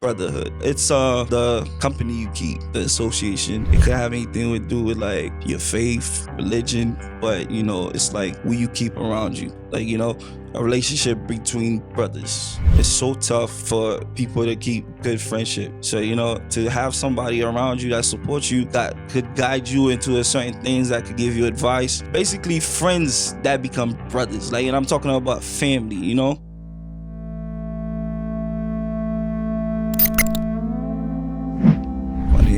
Brotherhood. It's the company you keep, the association. It could have anything to do with like your faith, religion, but it's like who you keep around you. Like, a relationship between brothers. It's so tough for people to keep good friendship. So, to have somebody around you that supports you, that could guide you into certain things, that could give you advice. Basically, friends that become brothers. Like, and I'm talking about family,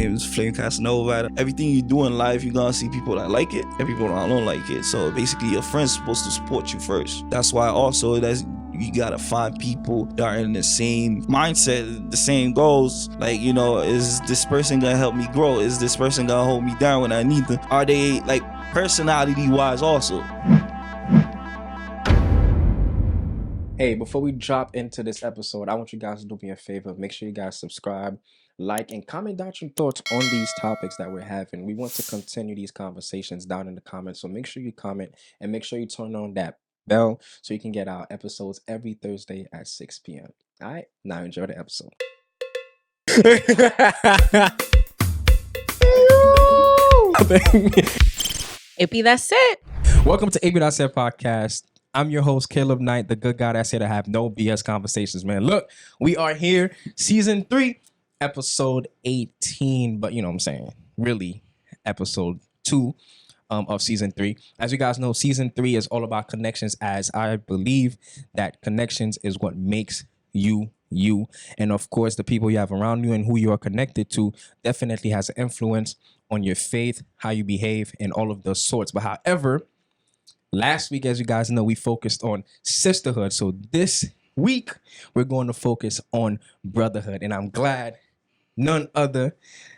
It's Flame Casanova. Everything you do in life, you're gonna see people that like it and people that don't like it. So basically, your friend's supposed to support you first. That's why also you gotta find people that are in the same mindset, the same goals. Like, is this person gonna help me grow? Is this person gonna hold me down when I need them? Are they like personality wise also? Hey, before we drop into this episode, I want you guys to do me a favor. Make sure you guys subscribe, like, and comment down your thoughts on these topics that we're having. We want to continue these conversations down in the comments. So make sure you comment and make sure you turn on that bell so you can get our episodes every Thursday at 6 p.m. All right, now enjoy the episode. AP, that's it. Welcome to AP That's It Podcast. I'm your host, Caleb Knight, the good guy that's here to have no BS conversations, man. Look, we are here, season 3, episode 18, but you know what I'm saying, really, episode 2 of season 3. As you guys know, season 3 is all about connections, as I believe that connections is what makes you. And of course, the people you have around you and who you are connected to definitely has an influence on your faith, how you behave, and all of those sorts. But however, last week, as you guys know, we focused on sisterhood. So this week, we're going to focus on brotherhood. And I'm glad none other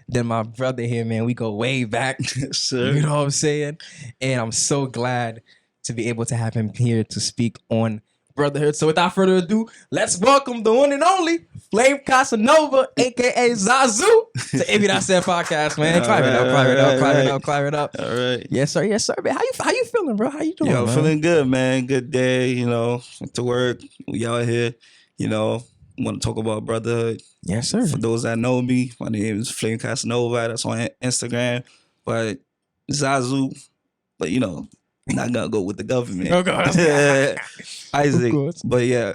than my brother here, man. We go way back. Sir. You know what I'm saying? And I'm so glad to be able to have him here to speak on brotherhood. So without further ado, let's welcome the one and only Flame Casanova, a.k.a. Zazu, to AP That's It Podcast, man. Climb it up. All right. Yes, sir, man. How you feeling, bro? How you doing, Yo, man? feeling good, man. Good day, went to work. We out here, want to talk about brotherhood. Yes, sir. For those that know me, my name is Flame Casanova. That's on Instagram. But Zazu, but not gonna go with the government. Oh, God. Isaac. course. But yeah.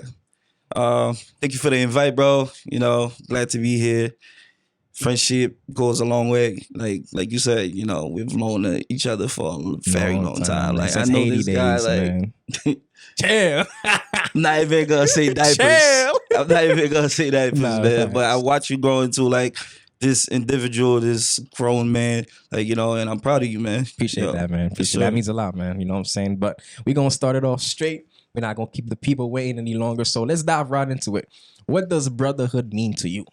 Thank you for the invite, bro. Glad to be here. Friendship goes a long way. Like you said, we've known each other for a very long time. Like, I know this guy, like, chill. I'm not even gonna say diapers. Chill. I'm not even gonna say diapers, Nah, man. facts. But I watch you grow into like this individual, this grown man, like, and I'm proud of you, man. Appreciate that, man. Appreciate that. Means a lot, man. You know what I'm saying? But we're gonna start it off straight. We're not gonna keep the people waiting any longer. So let's dive right into it. What does brotherhood mean to you?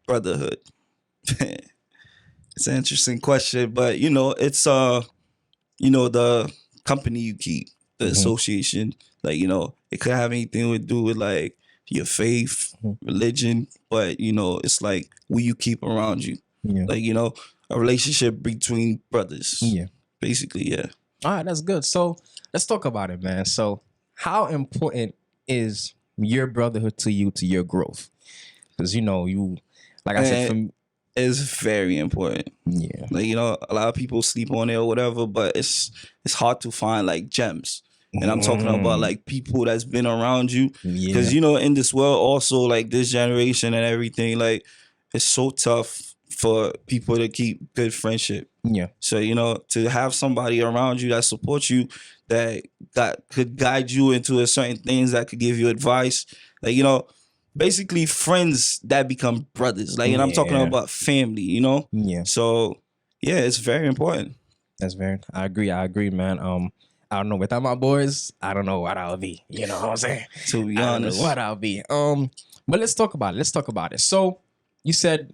Brotherhood. It's an interesting question, but it's the company you keep, the association. Like, it could have anything to do with like your faith, religion, but it's like who you keep around you. Yeah. Like, a relationship between brothers. Yeah. Basically, yeah. All right, that's good. So let's talk about it, man. So how important is your brotherhood to you, to your growth? Because you, like I said, from It's very important. yeah, Like, a lot of people sleep on it or whatever, but it's hard to find like gems. And I'm talking about like people that's been around you. Because, in this world also, like this generation and everything, like it's so tough for people to keep good friendship. Yeah. So, to have somebody around you that supports you, that could guide you into certain things, that could give you advice. Like, basically friends that become brothers. Like, and I'm talking about family, Yeah. So, yeah, it's very important. I agree, man. I don't know. Without my boys, I don't know what I'll be. You know what I'm saying? To be I don't honest. know what I'll be. But let's talk about it. So you said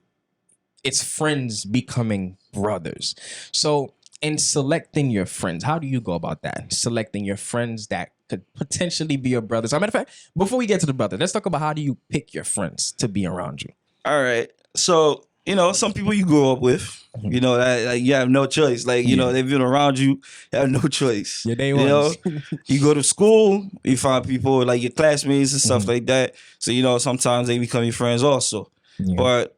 it's friends becoming brothers. So in selecting your friends, how do you go about that? Selecting your friends that could potentially be your brothers. As a matter of fact, before we get to the brothers, let's talk about how do you pick your friends to be around you? All right. So, some people you grew up with, that like, you have no choice. Like, they've been around you, you have no choice. Yeah, they You go to school, you find people like your classmates and stuff like that. So, sometimes they become your friends also. Yeah. But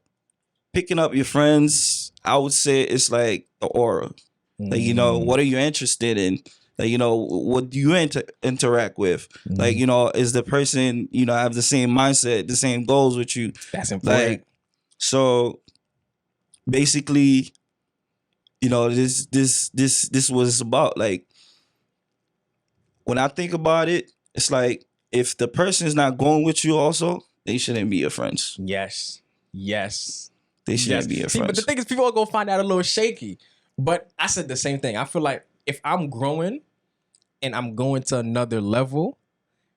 picking up your friends, I would say it's like the aura. Like, you know, what are you interested in? Like, you know, what do you interact with? Like, you know, is the person, you know, have the same mindset, the same goals with you? That's important. Like, so basically, you know, this was it's about. Like, when I think about it, it's like if the person is not going with you also, they shouldn't be your friends. Yes. They shouldn't be your See, but friends. the thing is, people are gonna find out a little shaky. But I said the same thing. I feel like if I'm growing and I'm going to another level,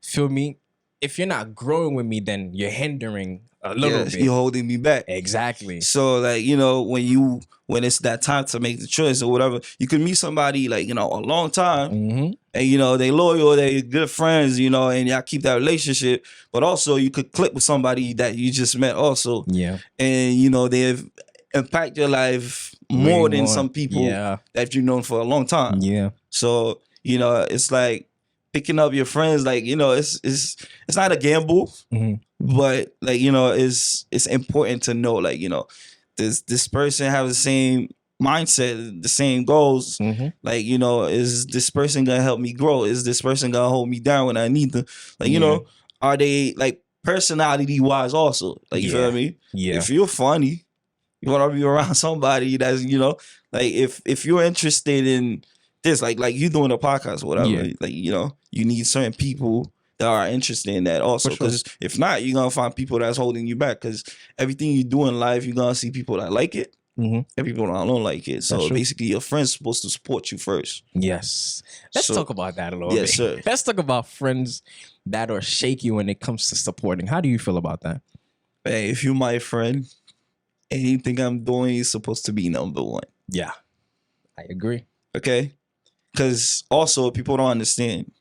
feel me? If you're not growing with me, then you're hindering a little bit. You're holding me back. Exactly. So, like, you know, when it's that time to make the choice or whatever, you can meet somebody, like, you know, a long time, and, you know, they loyal, they good friends, you know, and y'all keep that relationship. But also you could click with somebody that you just met also. Yeah. And, you know, they've impacted your life more than some people that you've known for a long time. Yeah. So, you know, it's like picking up your friends, like, you know, it's not a gamble, but, like, you know, it's important to know, like, you know, does this person have the same mindset, the same goals? Like, you know, is this person gonna help me grow? Is this person gonna hold me down when I need them? Like, you know, are they like personality wise also? Like, you feel me? Yeah. If you're funny, you want to be around somebody that's, you know, like if you're interested in this, like you doing a podcast or whatever, like, you know, you need certain people that are interested in that also. Because if not, you're gonna find people that's holding you back. Because everything you do in life, you're gonna see people that like it and people that don't like it. So basically, your friend's supposed to support you first. Yes. Let's talk about that a little bit. Yes, sir. Let's talk about friends that are shaky when it comes to supporting. How do you feel about that? Hey, if you're my friend, anything I'm doing is supposed to be number one. Yeah, I agree. Okay? Because also, people don't understand.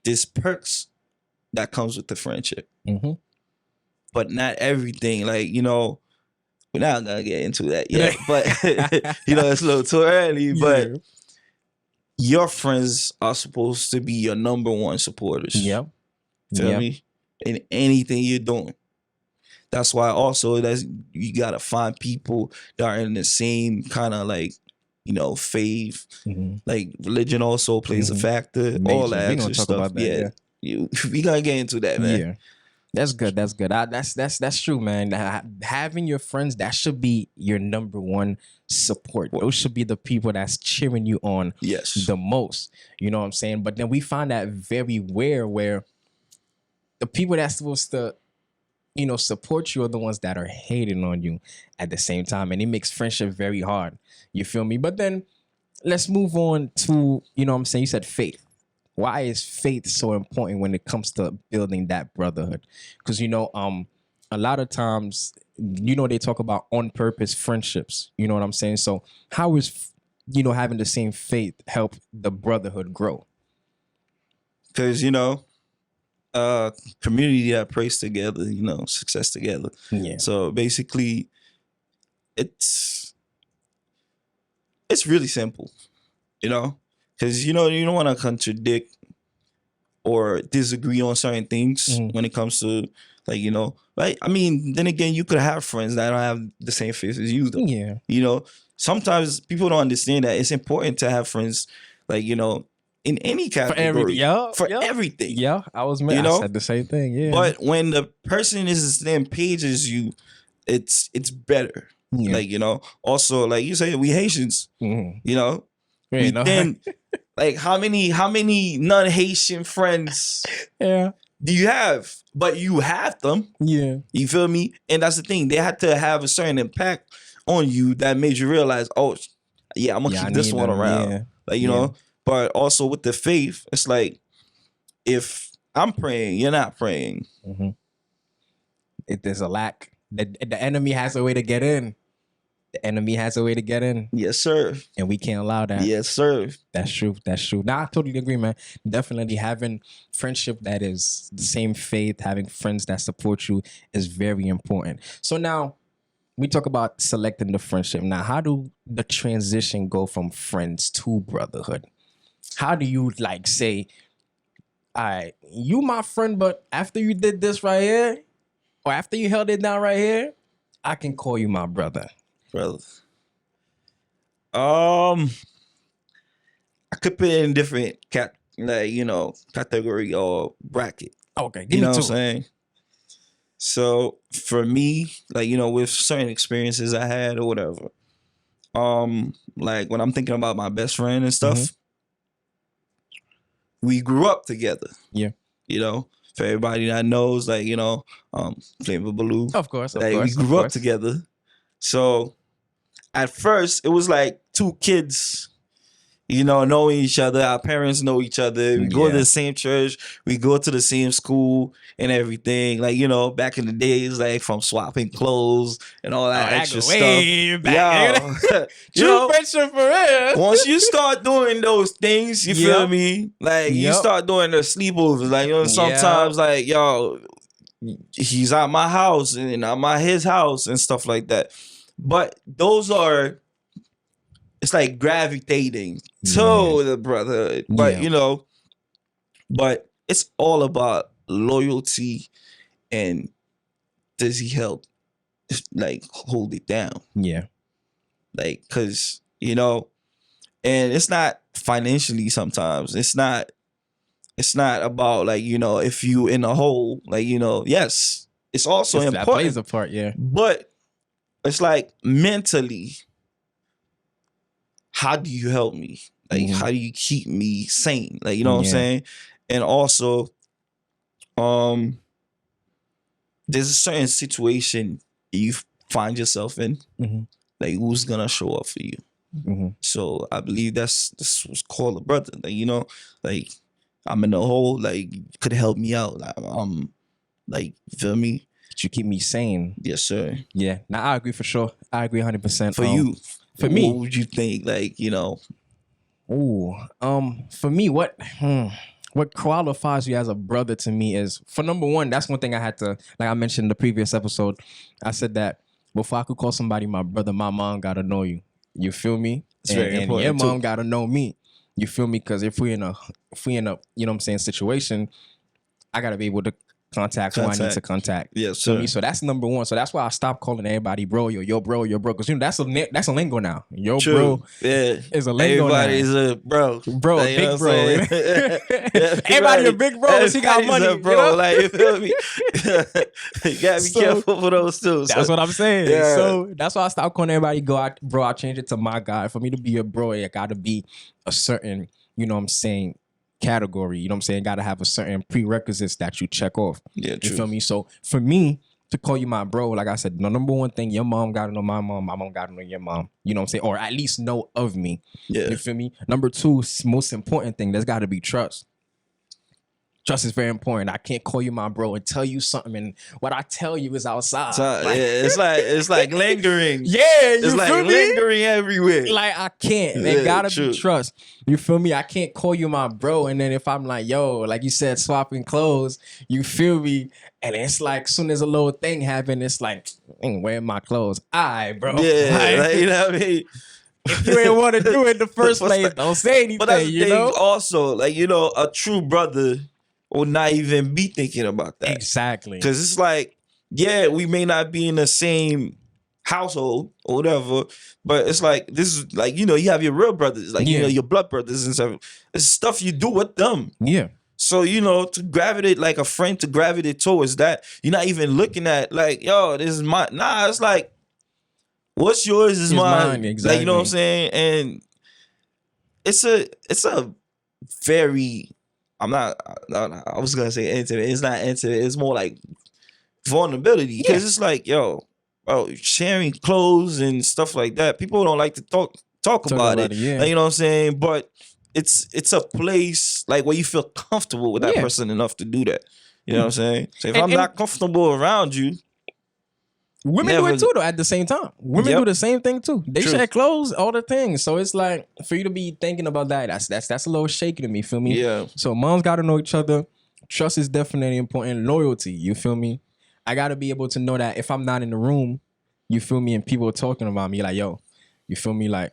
There's perks that comes with the friendship. But not everything. Like, you know, we're not going to get into that yet. But, you know, it's a little too early. But your friends are supposed to be your number one supporters. Yep. Feel me? In anything you're doing. That's why also you got to find people that are in the same kind of, like, you know, faith. Like, religion also plays a factor. All that extra stuff. About that, we got to get into that, man. Yeah. That's good. That's good. That's true, man. Having your friends, that should be your number one support. Those should be the people that's cheering you on the most. You know what I'm saying? But then we find that very rare where the people that's supposed to, you know, support you are the ones that are hating on you at the same time. And it makes friendship very hard. You feel me? But then let's move on to, you know what I'm saying? You said faith. Why is faith so important when it comes to building that brotherhood? Because, you know, a lot of times, you know, they talk about on purpose friendships. You know what I'm saying? So how is, you know, having the same faith help the brotherhood grow? Because, you know, community that prays together, you know, success together. Yeah. So basically, it's really simple, you know? Because, you know, you don't want to contradict or disagree on certain things when it comes to, like, you know, right? I mean, then again, you could have friends that don't have the same faith as you, though. Yeah. You know, sometimes people don't understand that it's important to have friends, like, you know, in any category. For everything. Yeah, I said the same thing, yeah. But when the person is the same page as you, it's better. Yeah. Like, you know, also, like you say, we Haitians, you know, like, how many non-Haitian friends do you have? But you have them. Yeah. You feel me? And that's the thing. They had to have a certain impact on you that made you realize, oh, yeah, I'm going to keep this one around. Yeah. Like, you know, but also with the faith, it's like, if I'm praying, you're not praying. If there's a lack, the enemy has a way to get in. The enemy has a way to get in. Yes, sir. And we can't allow that. Yes, sir. That's true. That's true. Now, I totally agree, man. Definitely having friendship that is the same faith, having friends that support you is very important. So now we talk about selecting the friendship. Now, how do the transition go from friends to brotherhood? How do you, like, say, all right, you my friend, but after you did this right here, or after you held it down right here, I can call you my brother? brother. I could put it in different category or bracket. Okay, You give know me what I'm two. saying? So for me, with certain experiences I had or whatever, like when I'm thinking about my best friend and stuff, we grew up together. Yeah. For everybody that knows, Flavor Blue. Of course, We grew up together. So at first it was like two kids, knowing each other. Our parents know each other. We go to the same church. We go to the same school and everything. Back in the days, like from swapping clothes and all that extra stuff. Way back. True friendship for real. Once you start doing those things, you feel me? You start doing the sleepovers. Sometimes he's at my house and I'm at his house and stuff like that. But those are, it's like gravitating to the brotherhood. But but it's all about loyalty and does he help hold it down? Yeah. Cause and it's not financially sometimes. It's not about if you in a hole, yes, it's also important. That plays a part, yeah. But it's mentally, how do you help me? How do you keep me sane? What I'm saying? And also, there's a certain situation you find yourself in, who's gonna show up for you? So I believe this was called a brother. I'm in a hole, you could help me out. You feel me? You keep me sane. Yes, sir. Yeah. Now I agree for sure. I agree 100%. For you. For me. What would you think? For me, what qualifies you as a brother to me is, for number one, that's one thing I had to, like I mentioned in the previous episode, I said that before I could call somebody my brother, my mom gotta know you. You feel me? It's very important. And your mom gotta know me. You feel me? Because if we in a, you know what I'm saying, situation, I gotta be able to contact who I need to contact. Yes, sir. So that's number one. So that's why I stopped calling everybody bro, yo bro, because that's a lingo now. Yo bro, is a lingo now. Everybody's a bro, big bro. Everybody a big bro. He got money, a bro. You feel me? You gotta be careful for those too. That's what I'm saying. Yeah. So that's why I stopped calling everybody bro. I changed it to my guy. For me to be a bro, it gotta be a certain, category. Gotta have a certain prerequisites that you check off. Yeah, true. You feel me? So for me to call you my bro, like I said, the number one thing, your mom gotta know my mom gotta know your mom. You know what I'm saying? Or at least know of me. Yeah. You feel me? Number two, most important thing, there's gotta be trust. Trust is very important. I can't call you my bro and tell you something, and what I tell you is outside. It's like lingering. Yeah, it's like lingering everywhere. I can't. It gotta be trust. You feel me? I can't call you my bro, and then if I'm like, yo, like you said, swapping clothes, you feel me? And it's like, soon as a little thing happen, it's like, ain't wearing my clothes. Alright, bro. Yeah, you know what I mean? If you ain't want to do it in the first place, don't say anything. But that's the thing also, a true brother will not even be thinking about that. Exactly. Because it's like, we may not be in the same household or whatever, but it's like, this is you have your real brothers, your blood brothers and stuff. It's stuff you do with them. Yeah. So, to gravitate like a friend, to gravitate towards that, you're not even looking at yo, this is mine. Nah, it's like, what's yours is mine. Exactly. You know what I'm saying? And it's a very, I was gonna say intimate. It's not intimate. It's more like vulnerability. Because it's like, yo, bro, sharing clothes and stuff like that. People don't like to talk about it. Yeah. You know what I'm saying? But it's a place where you feel comfortable with that person enough to do that. You know what I'm saying? So if I'm not comfortable around you, women do it too, though, at the same time. Women do the same thing too. They share clothes, all the things. So it's like, for you to be thinking about that, that's a little shaky to me, feel me? Yeah. So moms gotta know each other. Trust is definitely important. Loyalty, you feel me? I gotta be able to know that if I'm not in the room, you feel me, and people are talking about me, like, yo, you feel me, like,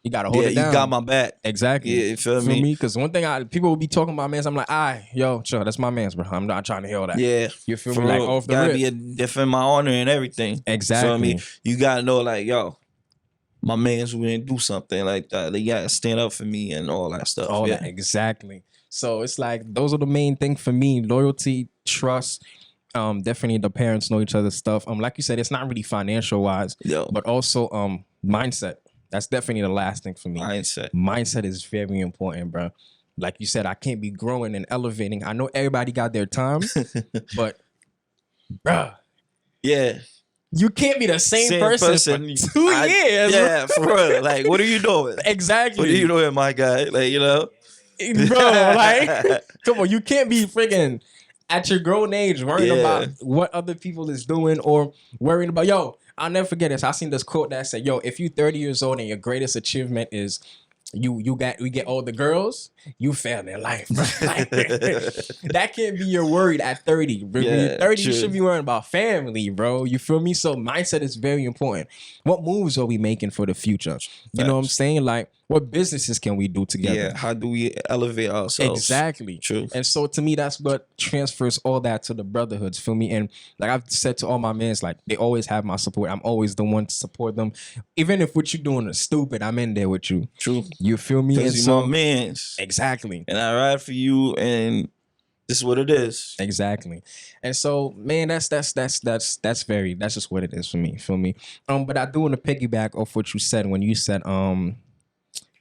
You gotta hold Yeah, it down. you got my back. Exactly. Yeah, you feel me? Because one thing people will be talking about, man, I'm like, yo, chill, that's my man's, bro. I'm not trying to hear that. Yeah. You feel For me? Like real. off the gotta rip. be a defend my honor and everything. Exactly. Feel me? You gotta know, like, yo, my man's who didn't do something like that. They gotta stand up for me and all that stuff. All yeah. that, exactly. So it's like those are the main thing for me: loyalty, trust. Definitely the parents know each other's stuff. Like you said, it's not really financial wise, but also mindset. That's definitely the last thing for me. Mindset is very important, bro. Like you said, I can't be growing and elevating. I know everybody got their time, but bruh, yeah, you can't be the same person for 2 years. Yeah, for real. Like, what are you doing? Exactly. What are you doing, my guy? Like, you know, bro. Like, come on, you can't be freaking at your grown age worrying about what other people is doing or worrying about. Yo, I'll never forget this. I seen this quote that said, "Yo, if you 30 years old and your greatest achievement is we get all the girls, you failed in life, bro." Like, that can't be your worried at 30. Bro. When you're 30, you should be worrying about family, bro. You feel me? So mindset is very important. What moves are we making for the future? You know what I'm saying? Like, what businesses can we do together? Yeah, how do we elevate ourselves? Exactly. True. And so to me, that's what transfers all that to the brotherhoods, feel me? And like I've said to all my mans, like they always have my support. I'm always the one to support them. Even if what you're doing is stupid, I'm in there with you. True. You feel me? And you're so, my mans. Exactly. And I ride for you, and this is what it is. Exactly. And so, man, that's just what it is for me. Feel me? But I do want to piggyback off what you said when you said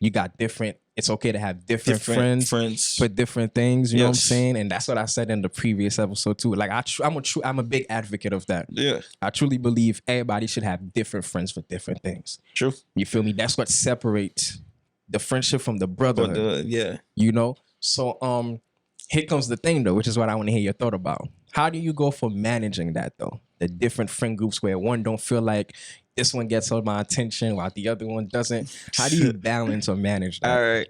you got different. It's okay to have different friends for different things. You know what I'm saying? And that's what I said in the previous episode too. Like I'm a big advocate of that. Yeah, I truly believe everybody should have different friends for different things. True. You feel me? That's what separates the friendship from the brotherhood. Yeah. You know. So here comes the thing though, which is what I want to hear your thought about. How do you go for managing that though? The different friend groups where one don't feel like this one gets all my attention while the other one doesn't. How do you balance or manage that? All right.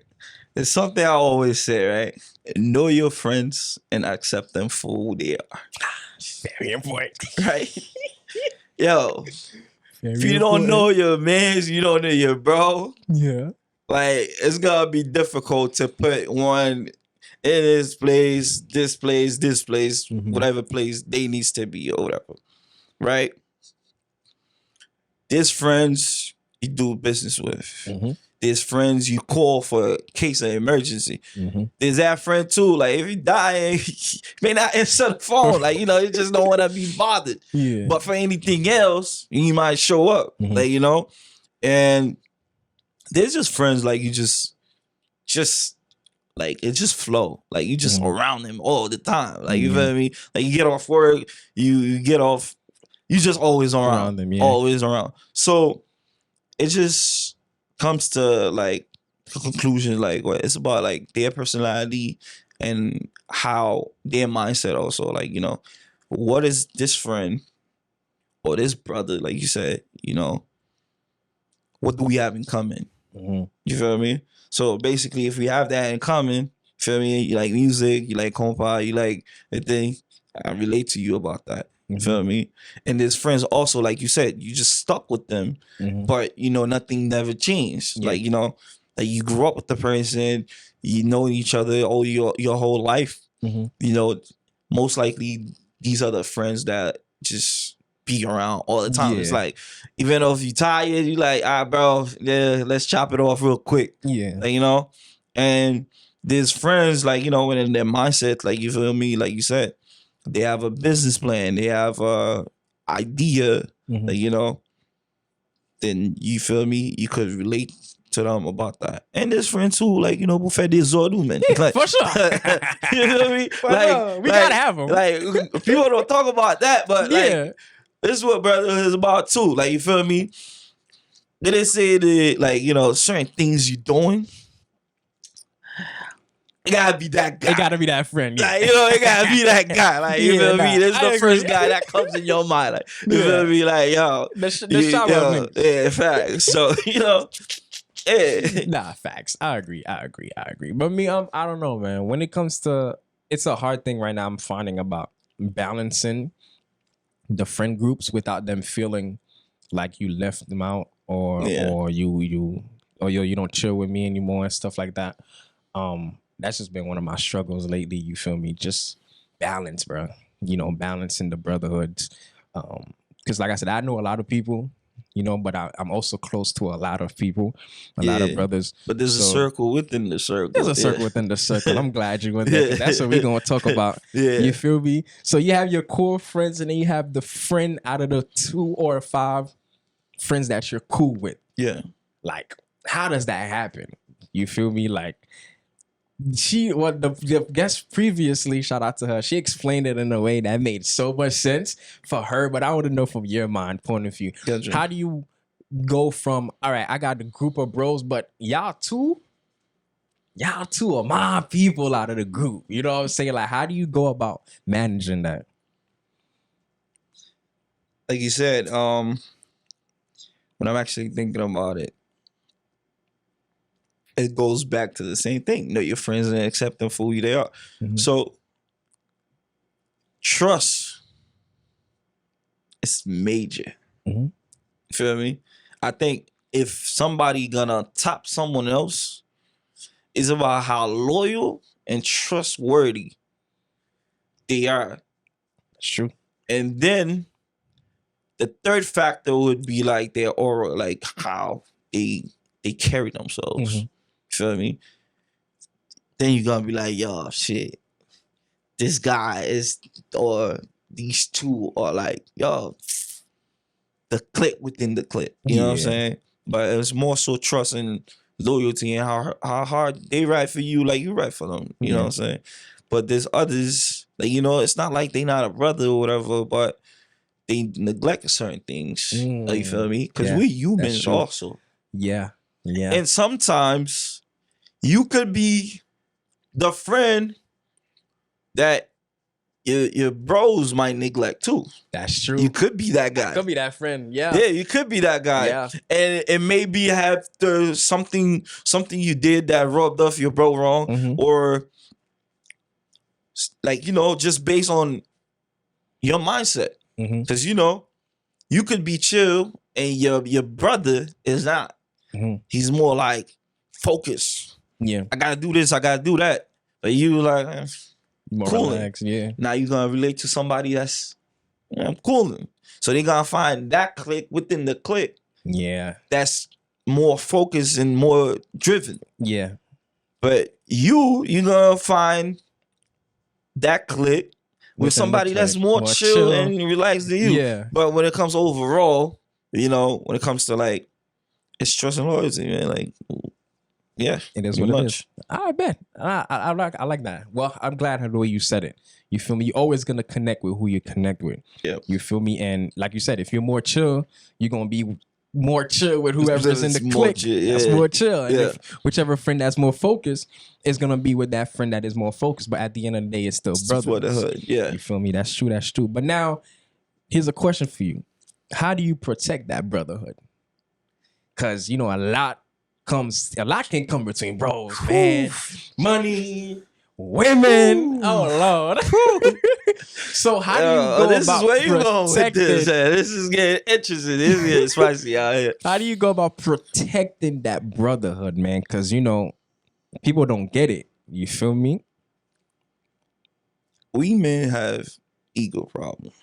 It's something I always say, right? Know your friends and accept them for who they are. Very important. Right? Yo, if you don't know your mans, you don't know your bro. Yeah. Like, it's gonna be difficult to put one in this place, whatever place they needs to be or whatever. Right? There's friends you do business with. There's friends you call for a case of emergency. There's that friend too. Like, if you die, you may not answer the phone. Like, you know, you just don't want to be bothered. Yeah. But for anything else, you might show up. Like, you know? And there's just friends like you just like it just flow. Like you just around them all the time. Like, you feel me? Like, you get off work, you get off, you just always around them, always around. So it just comes to like a conclusion, like what it's about, like their personality and how their mindset also, like, you know, what is this friend or this brother, like you said, you know, what do we have in common? You feel me? So basically, if we have that in common, feel me? You like music, you like compa, you like a thing, I relate to you about that. You feel me? And there's friends also, like you said, you just stuck with them, but you know, nothing never changed. Like, you know, like you grew up with the person, you know each other all your whole life. You know, most likely these are the friends that just be around all the time. It's like, even though if you tired, you like, all right, bro, yeah, let's chop it off real quick. Like, you know, and there's friends, like, you know, in their mindset, like, you feel me, like you said, they have a business plan, they have a idea, like, you know, then you feel me, you could relate to them about that. And there's friends who, like, you know, buffet des ordres, man. Like, for sure. You know what I mean? We gotta have them. Like, people don't talk about that, but like, this is what brotherhood is about too. Like, you feel me? They didn't say that, like, you know, certain things you're doing, it gotta be that guy. It gotta be that friend. Like, you know, it gotta be that guy. Like, you feel me? This is the first guy that comes in your mind. Like, you feel me? Like, yo. Yeah, facts. So, you know, Nah, facts. I agree. But me, I don't know, man. When it comes to, it's a hard thing right now I'm finding about balancing the friend groups without them feeling like you left them out or you oh yo, you don't chill with me anymore and stuff like that. That's just been one of my struggles lately. You feel me? Just balance, bro. You know, balancing the brotherhoods. Because like I said, I know a lot of people, you know, but I'm also close to a lot of people, a lot of brothers. But there's a So, circle within the circle. there's a circle within the circle. I'm glad you went there because that's what we're gonna talk about. You feel me? So you have your core friends, and then you have the friend out of the 2 or 5 friends that you're cool with. Yeah. Like, how does that happen? You feel me? Like, the guest previously, shout out to her, she explained it in a way that made so much sense for her, but I want to know from your point of view. Gotcha. How do you go from, all right, I got a group of bros, but y'all two are my people out of the group. You know what I'm saying? Like, how do you go about managing that? Like you said, when I'm actually thinking about it, it goes back to the same thing. Know your friends and accept them for who they are. Mhm. So trust is major. Mhm. You feel me? I think if somebody gonna top someone else, it's about how loyal and trustworthy they are. It's true. And then the third factor would be like their aura, like how they carry themselves. Mhm. You feel me? Then you're gonna be like, yo, shit, this guy is, or these two are like, yo, the click within the click. You know what I'm Yeah. saying? But it's more so trust and loyalty and how hard they ride for you, like you ride for them. You know what I'm saying? But there's others, like, you know, it's not like they not a brother or whatever, but they neglect certain things. Like, you feel me? Because Yeah, we're humans true. also. Yeah. And sometimes you could be the friend that your bros might neglect too. That's true. You could be that guy. Could be that friend. Yeah. Yeah, you could be that guy. Yeah. And it maybe have something you did that rubbed off your bro wrong, Mhm. or like, you know, just based on your mindset. Mhm. Because, you know, you could be chill and your brother is not. Mhm. He's more like focus. Yeah. I gotta do this, I gotta do that. But you like, More cooling. relaxed. Yeah. Now you're gonna relate to somebody that's, I'm cooling. So they gonna find that clique within the clique Yeah. that's more focused and more driven. Yeah. But you're gonna find that clique with Within the somebody that's clique. more More chill chill. and relaxed than you. Yeah. But when it comes overall, you know, when it comes to like, it's trust and loyalty, man. Like, yeah, It is pretty what it much. is. I bet. I like that. Well, I'm glad the way you said it. You feel me? You're always gonna connect with who you connect with. Yep. You feel me? And like you said, if you're more chill, you're gonna be more chill with whoever's in the It's more clique. chill, That's yeah. more chill. And Yeah. if whichever friend that's more focused is gonna be with that friend that is more focused. But at the end of the day, it's still It's brothers. brotherhood, yeah. You feel me? That's true. That's true. But now, here's a question for you: how do you protect that brotherhood? Because you know a lot can come between bros, man. Money, women. Oh Lord. So how do you go this about is where you going with protecting? this? This is getting interesting. This is getting spicy out here. How do you go about protecting that brotherhood, man? Because you know people don't get it. You feel me? We men have ego problems.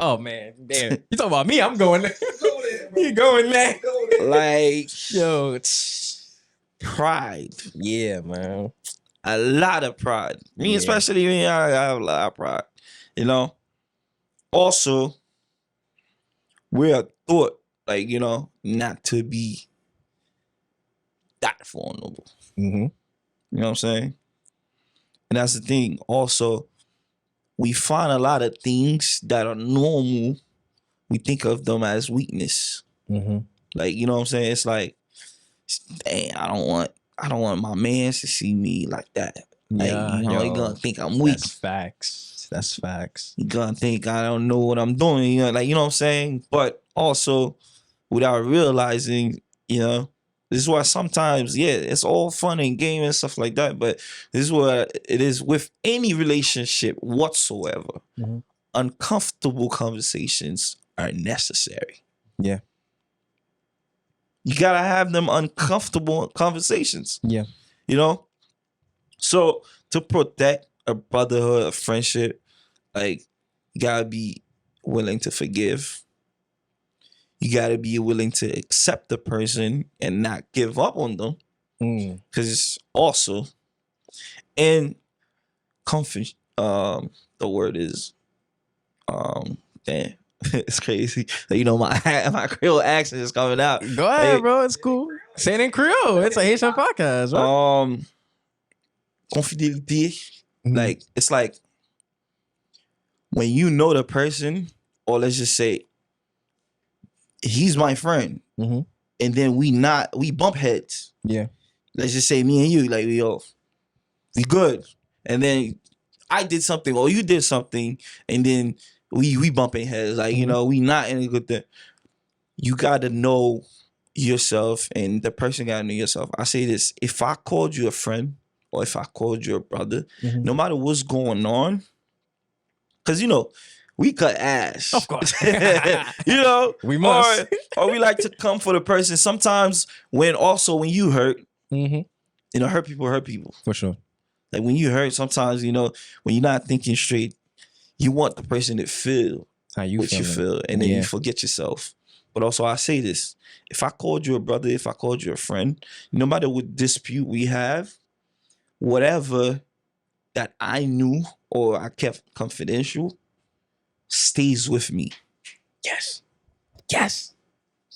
Oh man, damn. You talking about me? I'm going there. You going there? Like, Yo, pride. yeah, man. A lot of pride. Me, Yeah. especially me, I have a lot of pride. You know? Also, we're thought, like, you know, not to be that vulnerable. Mm-hmm. You know what I'm saying? And that's the thing. Also, we find a lot of things that are normal. We think of them as weakness. Mm-hmm. Like, you know what I'm saying? It's like, dang, I don't want my man to see me like that. Like, Yeah, you know, he yo, gonna think I'm weak. That's facts. That's facts. He gonna think I don't know what I'm doing. You know, like, you know what I'm saying? But also, without realizing, you know, this is why sometimes, yeah, it's all fun and game and stuff like that. But this is what it is with any relationship whatsoever. Mhm. Uncomfortable Uncomfortable conversations are necessary. Yeah. You gotta have them uncomfortable conversations. Yeah. You know? So to protect a brotherhood, a friendship, like you gotta be willing to forgive. You gotta be willing to accept the person and not give up on them. Because also, and comfort, the word is damn. It's crazy. You know, my Creole accent is coming out. Go ahead, bro. It's cool. Say it in Creole. It's a Haitian podcast, right? Confidélité. Like, it's like when you know the person, or let's just say he's my friend, and then we bump heads. Yeah. Let's just say me and you, like we good. And then I did something or you did something, and then we bumping heads. Like, you know, we not in a good thing. You gotta know yourself, and the person gotta know yourself. I say this: if I called you a friend or if I called you a brother, no matter what's going on, because you know, we cut ass. Of course. You know, we must. Or we like to come for the person. Sometimes when you hurt, you know, hurt people. For sure. Like when you hurt, sometimes, you know, when you're not thinking straight, you want the person to feel how you what you feel, and then you forget yourself. But also, I say this: if I called you a brother, if I called you a friend, no matter what dispute we have, whatever that I knew or I kept confidential stays with me. Yes. Yes.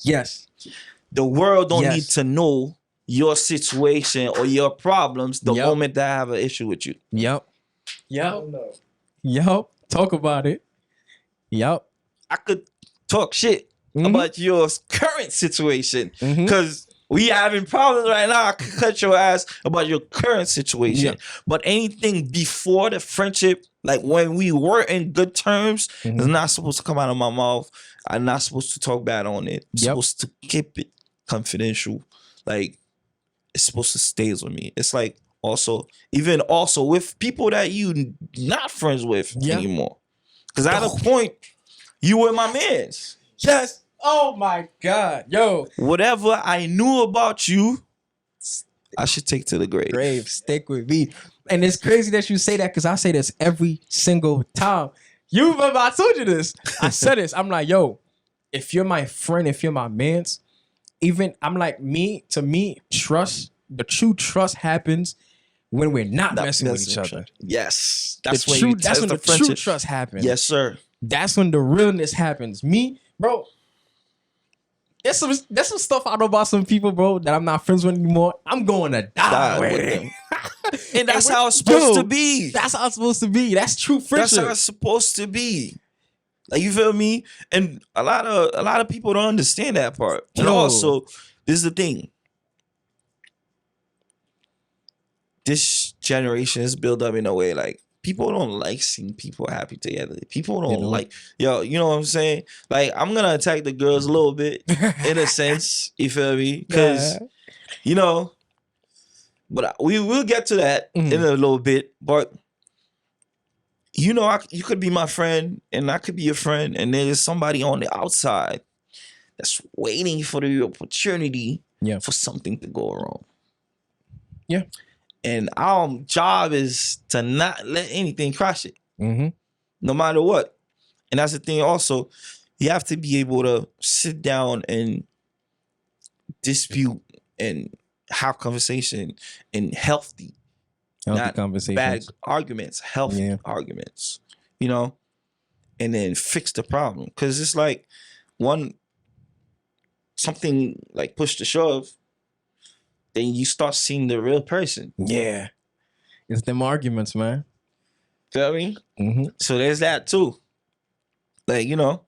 Yes. The world don't need to know your situation or your problems the moment that I have an issue with you. Yep. Talk about it. Yep. I could talk shit about your current situation because we having problems right now. I could cut your ass about your current situation. But anything before the friendship, like when we were in good terms, is not supposed to come out of my mouth. I'm not supposed to talk bad on it. I'm supposed to keep it confidential. Like, it's supposed to stay with me. It's like also with people that you not friends with anymore. Because at a point, you were my mans. Yes. Oh my God. Yo. Whatever I knew about you, I should take to the grave. Stick with me. And it's crazy that you say that, because I say this every single time. You remember I told you this. I said this. I'm like, yo, if you're my friend, if you're my mans, even I'm like, to me, the true trust happens when we're not messing with each other. Yes. That's when the true trust happens. Yes, sir. That's when the realness happens. Me, bro, there's some stuff I know about some people, bro, that I'm not friends with anymore. I'm going to die with them. And that's how it's supposed to be. That's how it's supposed to be. That's true friendship. That's how it's supposed to be. Like, you feel me? And a lot of people don't understand that part. And also, this is the thing. This generation is built up in a way like people don't like seeing people happy together. People don't like, you know what I'm saying? Like, I'm gonna attack the girls a little bit in a sense. You feel me? Because you know, but we will get to that in a little bit. But you know, you could be my friend, and I could be your friend, and there's somebody on the outside that's waiting for the opportunity for something to go wrong. Yeah. And our job is to not let anything crush it, no matter what. And that's the thing also, you have to be able to sit down and dispute and have conversation and healthy not conversations. Bad arguments, healthy arguments, you know, and then fix the problem. Because it's like something like push to shove, then you start seeing the real person. Yeah. It's them arguments, man. Feel me? So there's that too. Like, you know,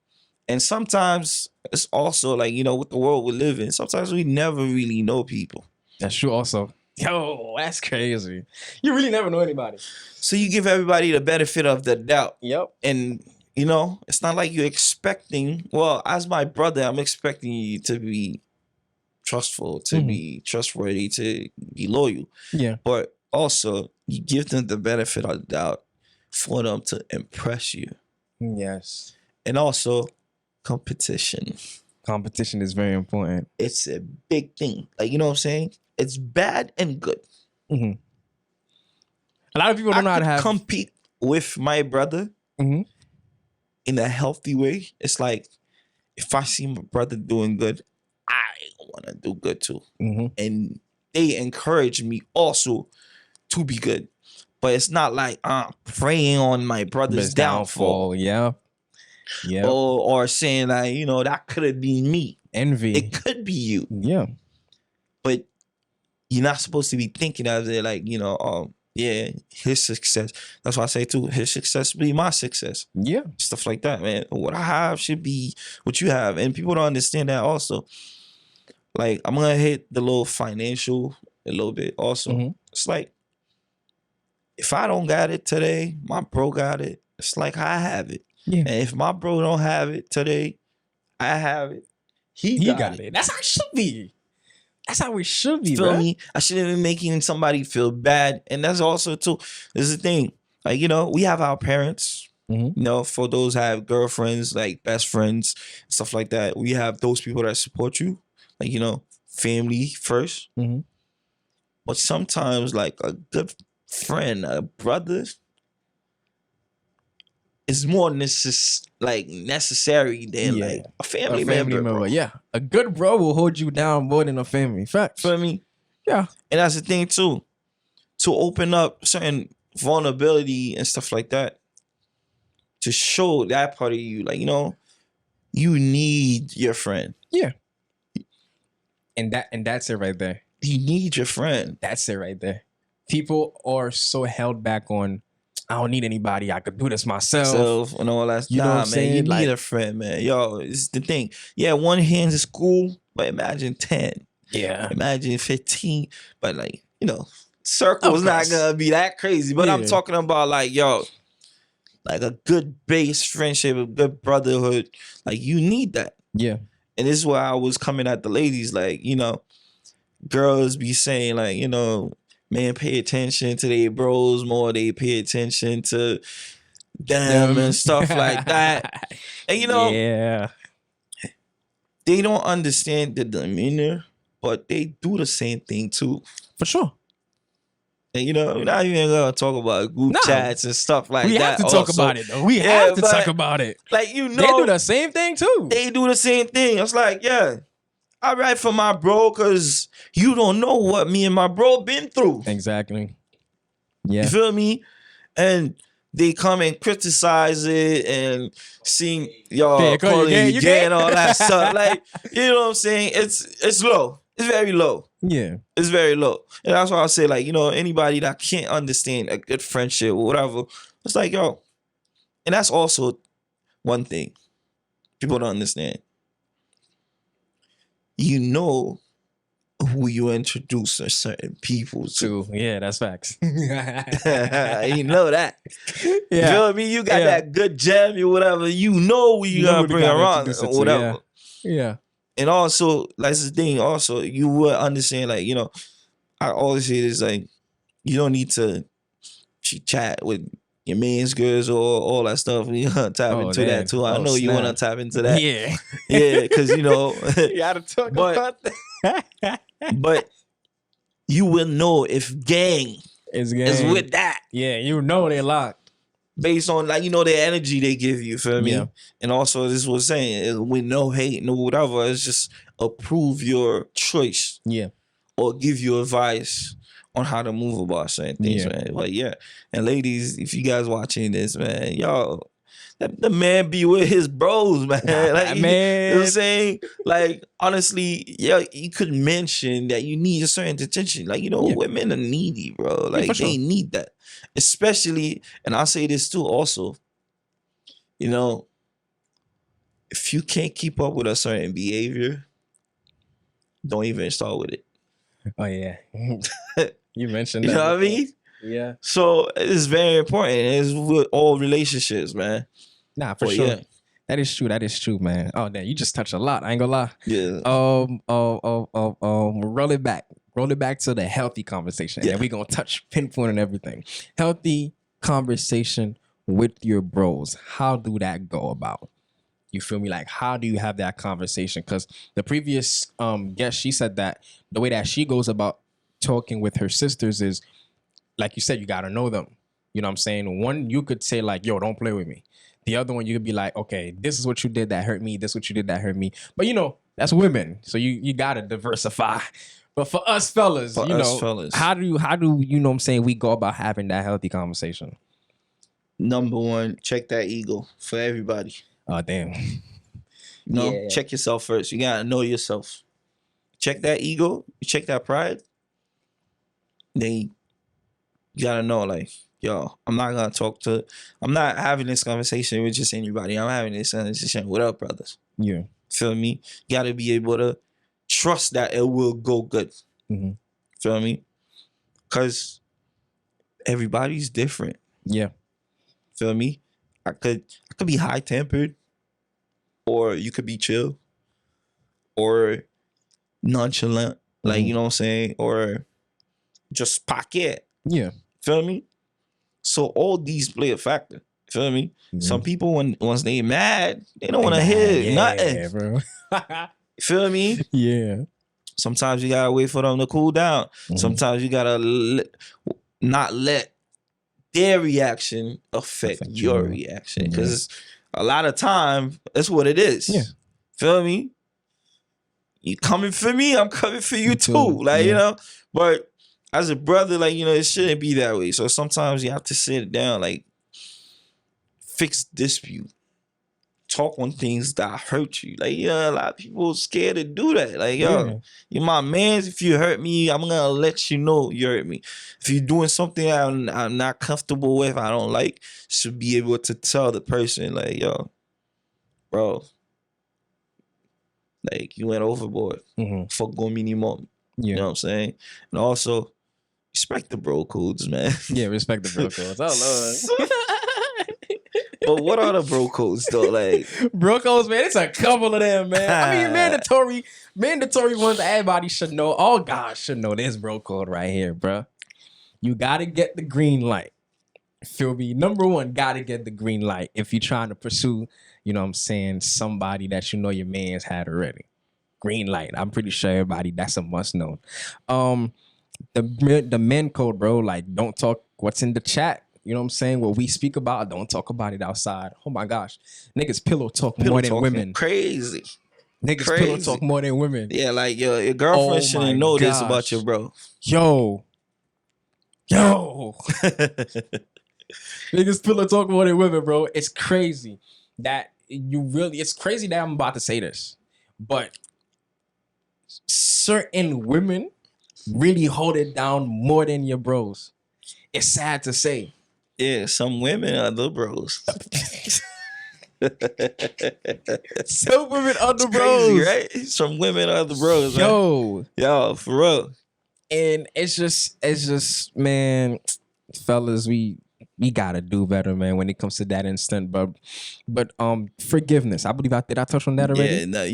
and sometimes it's also like, you know, with the world we live in, sometimes we never really know people. That's true also. Yo, that's crazy. You really never know anybody. So you give everybody the benefit of the doubt. Yep. And, you know, it's not like you're expecting, well, as my brother, I'm expecting you to be trustful, to be trustworthy, to be loyal. Yeah. But also, you give them the benefit of the doubt for them to impress you. Yes. And also, competition. Competition is very important. It's a big thing. Like, you know what I'm saying? It's bad and good. Mm-hmm. A lot of people don't know how to have compete with my brother mm-hmm. in a healthy way. It's like if I see my brother doing good, I want to do good too. Mm-hmm. And they encourage me also to be good. But it's not like I'm preying on my brother's downfall. Yeah. Yeah. Or saying like, you know, that could have been me. Envy. It could be you. Yeah. But you're not supposed to be thinking of it like, you know, yeah, his success. That's why I say too, his success be my success. Yeah. Stuff like that, man. What I have should be what you have. And people don't understand that also. Like, I'm gonna hit the little financial a little bit also. Mm-hmm. It's like, if I don't got it today, my bro got it. It's like I have it. Yeah. And if my bro don't have it today, I have it. He got it. That's how it should be. That's how it should be, Feel bro. me? I shouldn't be making somebody feel bad. And that's also too, this is the thing. Like, you know, we have our parents. Mm-hmm. You know, for those who have girlfriends, like best friends, stuff like that. We have those people that support you. Like, you know, family first. Mm-hmm. But sometimes like a good friend, a brother, is more necessary than like a family member. Bro. Yeah. A good bro will hold you down more than a family. Facts. Feel me? Yeah. And that's the thing too. To open up certain vulnerability and stuff like that. To show that part of you. Like, you know, you need your friend. Yeah. And that's it right there. You need your friend. That's it right there. People are so held back on, I don't need anybody. I could do this myself. And all that. You know what I'm saying? You Like, need a friend, man. Yo, it's the thing. Yeah, one hand is cool, but imagine 10. Yeah. Imagine 15. But like, you know, circle's not gonna be that crazy. But I'm talking about like, yo, like a good base friendship, a good brotherhood. Like, you need that. Yeah. And this is why I was coming at the ladies. Like, you know, girls be saying like, you know, man, pay attention to their bros more. They pay attention to them and stuff like that. And you know, yeah, they don't understand the demeanor, but they do the same thing too. For sure. And you know, we're not even gonna talk about group chats and stuff like that. We have to talk about it though. We have to talk about it. Like, you know, they do the same thing too. They do the same thing. It's like, yeah, I write for my bro because you don't know what me and my bro been through. Exactly. Yeah. You feel me? And they come and criticize it and sing y'all calling you gay and all that stuff. Like, you know what I'm saying? It's low. It's very low. Yeah. It's very low. And that's why I say, like, you know, anybody that can't understand a good friendship or whatever, it's like, yo. And that's also one thing people don't understand. You know who you introduce to certain people to. Yeah, that's facts. You know that. Yeah. You feel me? You got that good gem or whatever. You know who you gonna bring around or whatever. Yeah. And also, that's the thing, also, you will understand, like, you know, I always say this, like, you don't need to chat with your man's girls or all that stuff. You gonna tap into that too. I know you want to tap into that. Yeah. Yeah, because, you know. You gotta talk about that. But you will know if gang is with that. Yeah, you know they locked. Based on, like, you know, the energy they give you, feel me? Yeah. And also, this was saying, with no hate, no whatever, it's just approve your choice. Yeah. Or give you advice on how to move about certain things, man. But yeah. And ladies, if you guys watching this, man, y'all, the man be with his bros, man. Like, man. You know what I'm saying? Like, honestly, yeah, you could mention that you need a certain attention. Like, you know, women are needy, bro. Like, they need that. Especially, and I'll say this too also, you know, if you can't keep up with a certain behavior, don't even start with it. Oh, yeah. You mentioned that. You know what I mean? Yeah. So it's very important. It's with all relationships, man. Nah, for sure. Yeah. That is true. That is true, man. Oh, damn, you just touched a lot. I ain't gonna lie. Yeah. Roll it back. Roll it back to the healthy conversation. And we're gonna touch pinpoint on everything. Healthy conversation with your bros. How do that go about? You feel me? Like, how do you have that conversation? Because the previous guest, she said that the way that she goes about talking with her sisters is, like you said, you got to know them. You know what I'm saying? One, you could say like, yo, don't play with me. The other one, you could be like, okay, this is what you did that hurt me. This is what you did that hurt me. But, you know, that's women. So you got to diversify. But for us fellas, how do you know what I'm saying, we go about having that healthy conversation? Number one, check that ego for everybody. Oh, damn. Check yourself first. You got to know yourself. Check that ego. You check that pride. Then you got to know, like, yo, I'm not having this conversation with just anybody. I'm having this conversation with our brothers. Yeah. Feel me? You got to be able to trust that it will go good. Mm-hmm. Feel me? Because everybody's different. Yeah. Feel me? I could be high tempered, or you could be chill, or nonchalant, like, you know what I'm saying, or just pocket. Yeah. Feel me? So all these play a factor. Feel me? Mm-hmm. Some people, once they mad, they don't want to hear nothing. Bro. Feel me? Yeah. Sometimes you gotta wait for them to cool down. Mm-hmm. Sometimes you gotta not let their reaction affect your reaction, because a lot of time that's what it is. Yeah. Feel me? You coming for me, I'm coming for you too. Like, you know, but as a brother, like, you know, it shouldn't be that way. So sometimes you have to sit down, like, fix dispute, talk on things that hurt you. Like, a lot of people scared to do that. Like, you're my man. If you hurt me, I'm gonna let you know you hurt me. If you're doing something I'm not comfortable with, I don't like, should be able to tell the person, like, yo, bro, like, you went overboard. Fuck go minimum. You know what I'm saying? And also, respect the bro codes, man. Yeah, respect the bro codes. Oh, Lord. But what are the bro codes, though? Like, bro codes, man, it's a couple of them, man. I mean, mandatory ones everybody should know. All guys should know this bro code right here, bro. You got to get the green light. Feel me? Number one, got to get the green light if you're trying to pursue, you know what I'm saying, somebody that you know your man's had already. Green light. I'm pretty sure everybody, that's a must know. The men code, bro, like, don't talk what's in the chat. You know what I'm saying? What we speak about, don't talk about it outside. Oh my gosh. Niggas pillow talk more than women. Crazy. Niggas pillow talk more than women. Yeah, like, your girlfriend shouldn't know this about your bro. Yo. Niggas pillow talk more than women, bro. It's crazy that it's crazy that I'm about to say this. But certain women really hold it down more than your bros. It's sad to say. Yeah, some women are the bros. Some women are the bros. Crazy, right? Some women are the bros, man. Yo, for real. And it's just, man, fellas, we gotta do better, man, when it comes to that instant. But forgiveness. I believe I touched on that already. Yeah, no,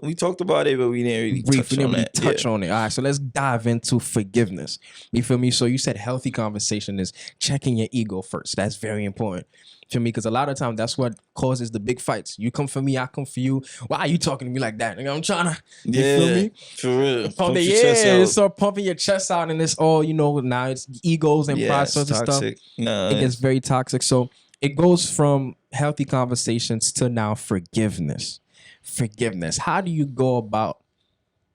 we talked about it, but we didn't really touch on it. All right, so let's dive into forgiveness. You feel me? So you said healthy conversation is checking your ego first. That's very important. Feel me? Because a lot of times that's what causes the big fights. You come for me, I come for you. Why are you talking to me like that? I'm trying to, you feel me? For real. Pump your chest out. Start pumping your chest out, and it's all, now it's egos and pride sorts of stuff. No, it gets very toxic. So it goes from healthy conversations to now forgiveness. Forgiveness. How do you go about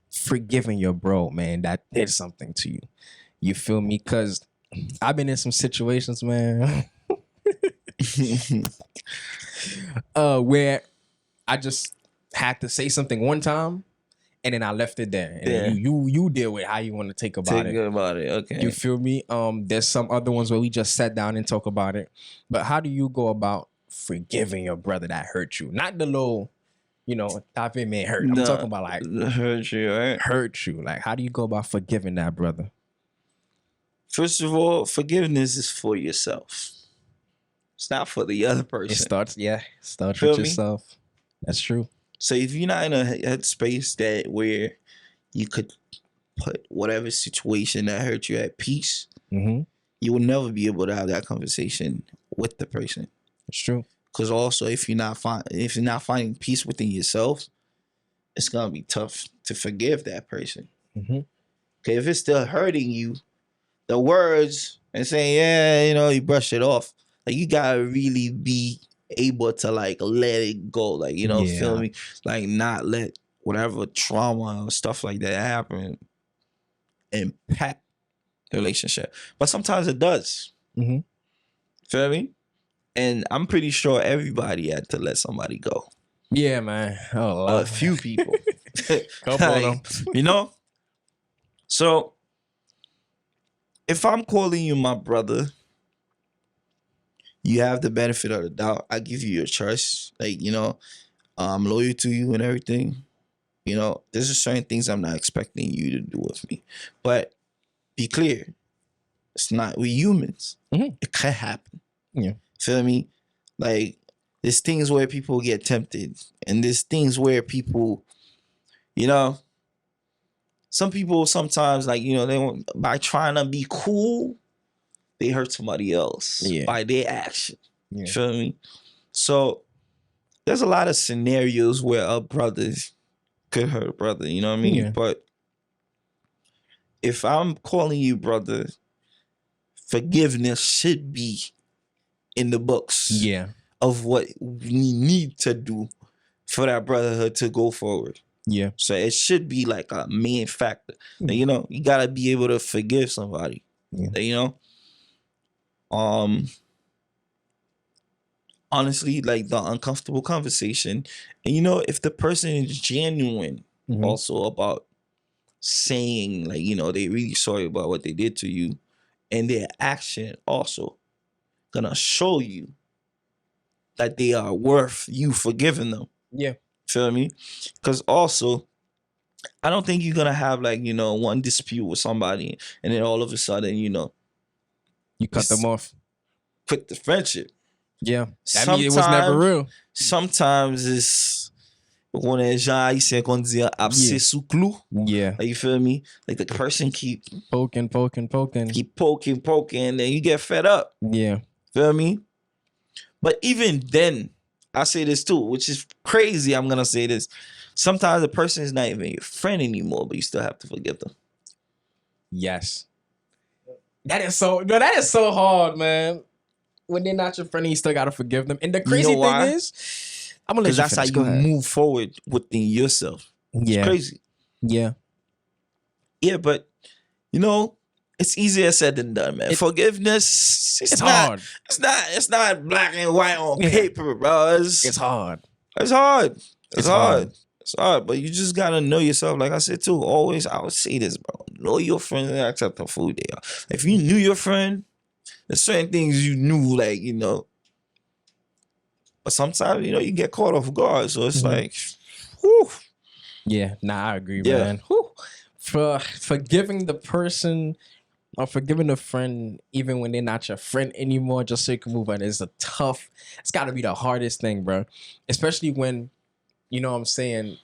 forgiving your bro, man, that did something to you? You feel me? Because I've been in some situations, man, where I just had to say something one time, and then I left it there. And then you deal with how you want to take about it. Okay. You feel me? There's some other ones where we just sat down and talk about it. But how do you go about forgiving your brother that hurt you? Not the little, type in man hurt. I'm talking about like hurt you, right? Hurt you. Like, how do you go about forgiving that brother? First of all, forgiveness is for yourself. It's not for the other person. It starts with yourself. That's true. So if you're not in a headspace where you could put whatever situation that hurt you at peace, you will never be able to have that conversation with the person. It's true. Because also, if you're not finding peace within yourself, it's gonna be tough to forgive that person. Mm-hmm. Okay, if it's still hurting you, the words and saying, yeah, you brush it off. Like, you gotta really be able to like let it go. Like, feel me? Like, not let whatever trauma or stuff like that happen impact the relationship. But sometimes it does. Mm-hmm. Feel me? And I'm pretty sure everybody had to let somebody go. Yeah, man. Oh, A few people. Couple of them. So if I'm calling you my brother, you have the benefit of the doubt. I give you your trust. Like, I'm loyal to you and everything. There's just certain things I'm not expecting you to do with me. But be clear, it's not, we humans. Mm-hmm. It can happen. Yeah. Feel me? Like, there's things where people get tempted, and there's things where people, some people sometimes, like, they want, by trying to be cool, they hurt somebody else by their action. Yeah. You feel me? So there's a lot of scenarios where a brother could hurt a brother, you know what I mean? Yeah. But if I'm calling you brother, forgiveness should be in the books of what we need to do for that brotherhood to go forward. Yeah. So it should be like a main factor. You gotta be able to forgive somebody. Honestly, like the uncomfortable conversation. And if the person is genuine also about saying, like, they really sorry about what they did to you, and their action also gonna show you that they are worth you forgiving them. Yeah. Feel me? Because also, I don't think you're gonna have like, one dispute with somebody and then all of a sudden, you cut them off. Quit the friendship. Yeah. That means it was never real. Sometimes it's on les gens haïtiens qu'on dit abcès sous clou. Yeah. Like, you feel me? Like, the person keep poking. Keep poking, and then you get fed up. Yeah. Feel me? But even then, I say this too, which is crazy. I'm gonna say this. Sometimes the person is not even your friend anymore, but you still have to forgive them. Yes. That is so hard, man. When they're not your friend, you still gotta forgive them. And the crazy thing is, I'm gonna let you finish. That's how you move forward within yourself. Yeah. It's crazy. Yeah. Yeah, but it's easier said than done, man. Forgiveness, it's hard. It's not black and white on paper, bro. It's hard. It's hard. It's hard, but you just gotta know yourself. Like I said too, always I would say this, bro. Know your friends and accept them for who they are. If you knew your friend, there's certain things you knew, like, but sometimes, you get caught off guard. So it's like, whew. Yeah, I agree, man. Whew. For forgiving the person or forgiving a friend, even when they're not your friend anymore, just so you can move on, it's gotta be the hardest thing, bro. Especially when, you know what I'm saying,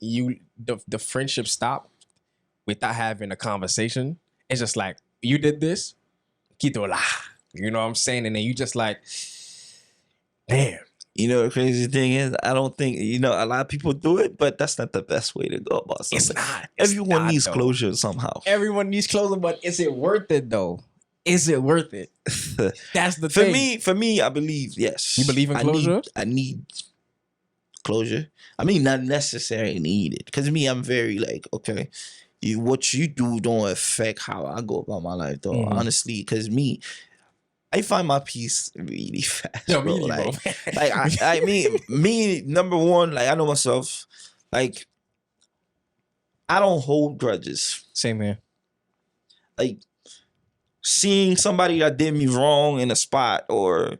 the friendship stopped without having a conversation. It's just like, you did this, quito la. You know what I'm saying? And then you just like, damn. The crazy thing is, I don't think, a lot of people do it, but that's not the best way to go about something. It's not. Everyone needs closure somehow. Everyone needs closure, but is it worth it though? Is it worth it? That's the thing. For me, I believe, yes. You believe in closure? I need closure. I mean, not necessarily needed. Because me, I'm very like, okay, what you do don't affect how I go about my life, though. Honestly, because I find my peace really fast. No, bro. me, I mean, me, number one, like, I know myself. Like, I don't hold grudges. Same here. Like, seeing somebody that did me wrong in a spot or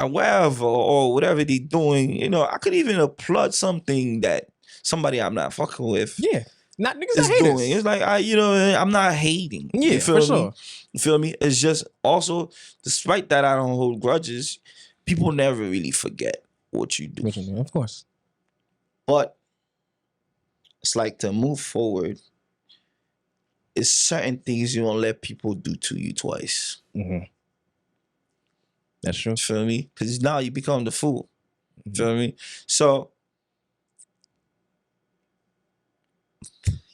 wherever or whatever they doing, I could even applaud something that somebody I'm not fucking with. Yeah. Not niggas is doing. It's like, I'm not hating. Yeah, you feel for me? sure. You feel me? It's just also, despite that I don't hold grudges, people never really forget what you do. Of course. But it's like, to move forward, it's certain things you don't let people do to you twice. That's true. You feel me? Because now you become the fool. You feel me? So,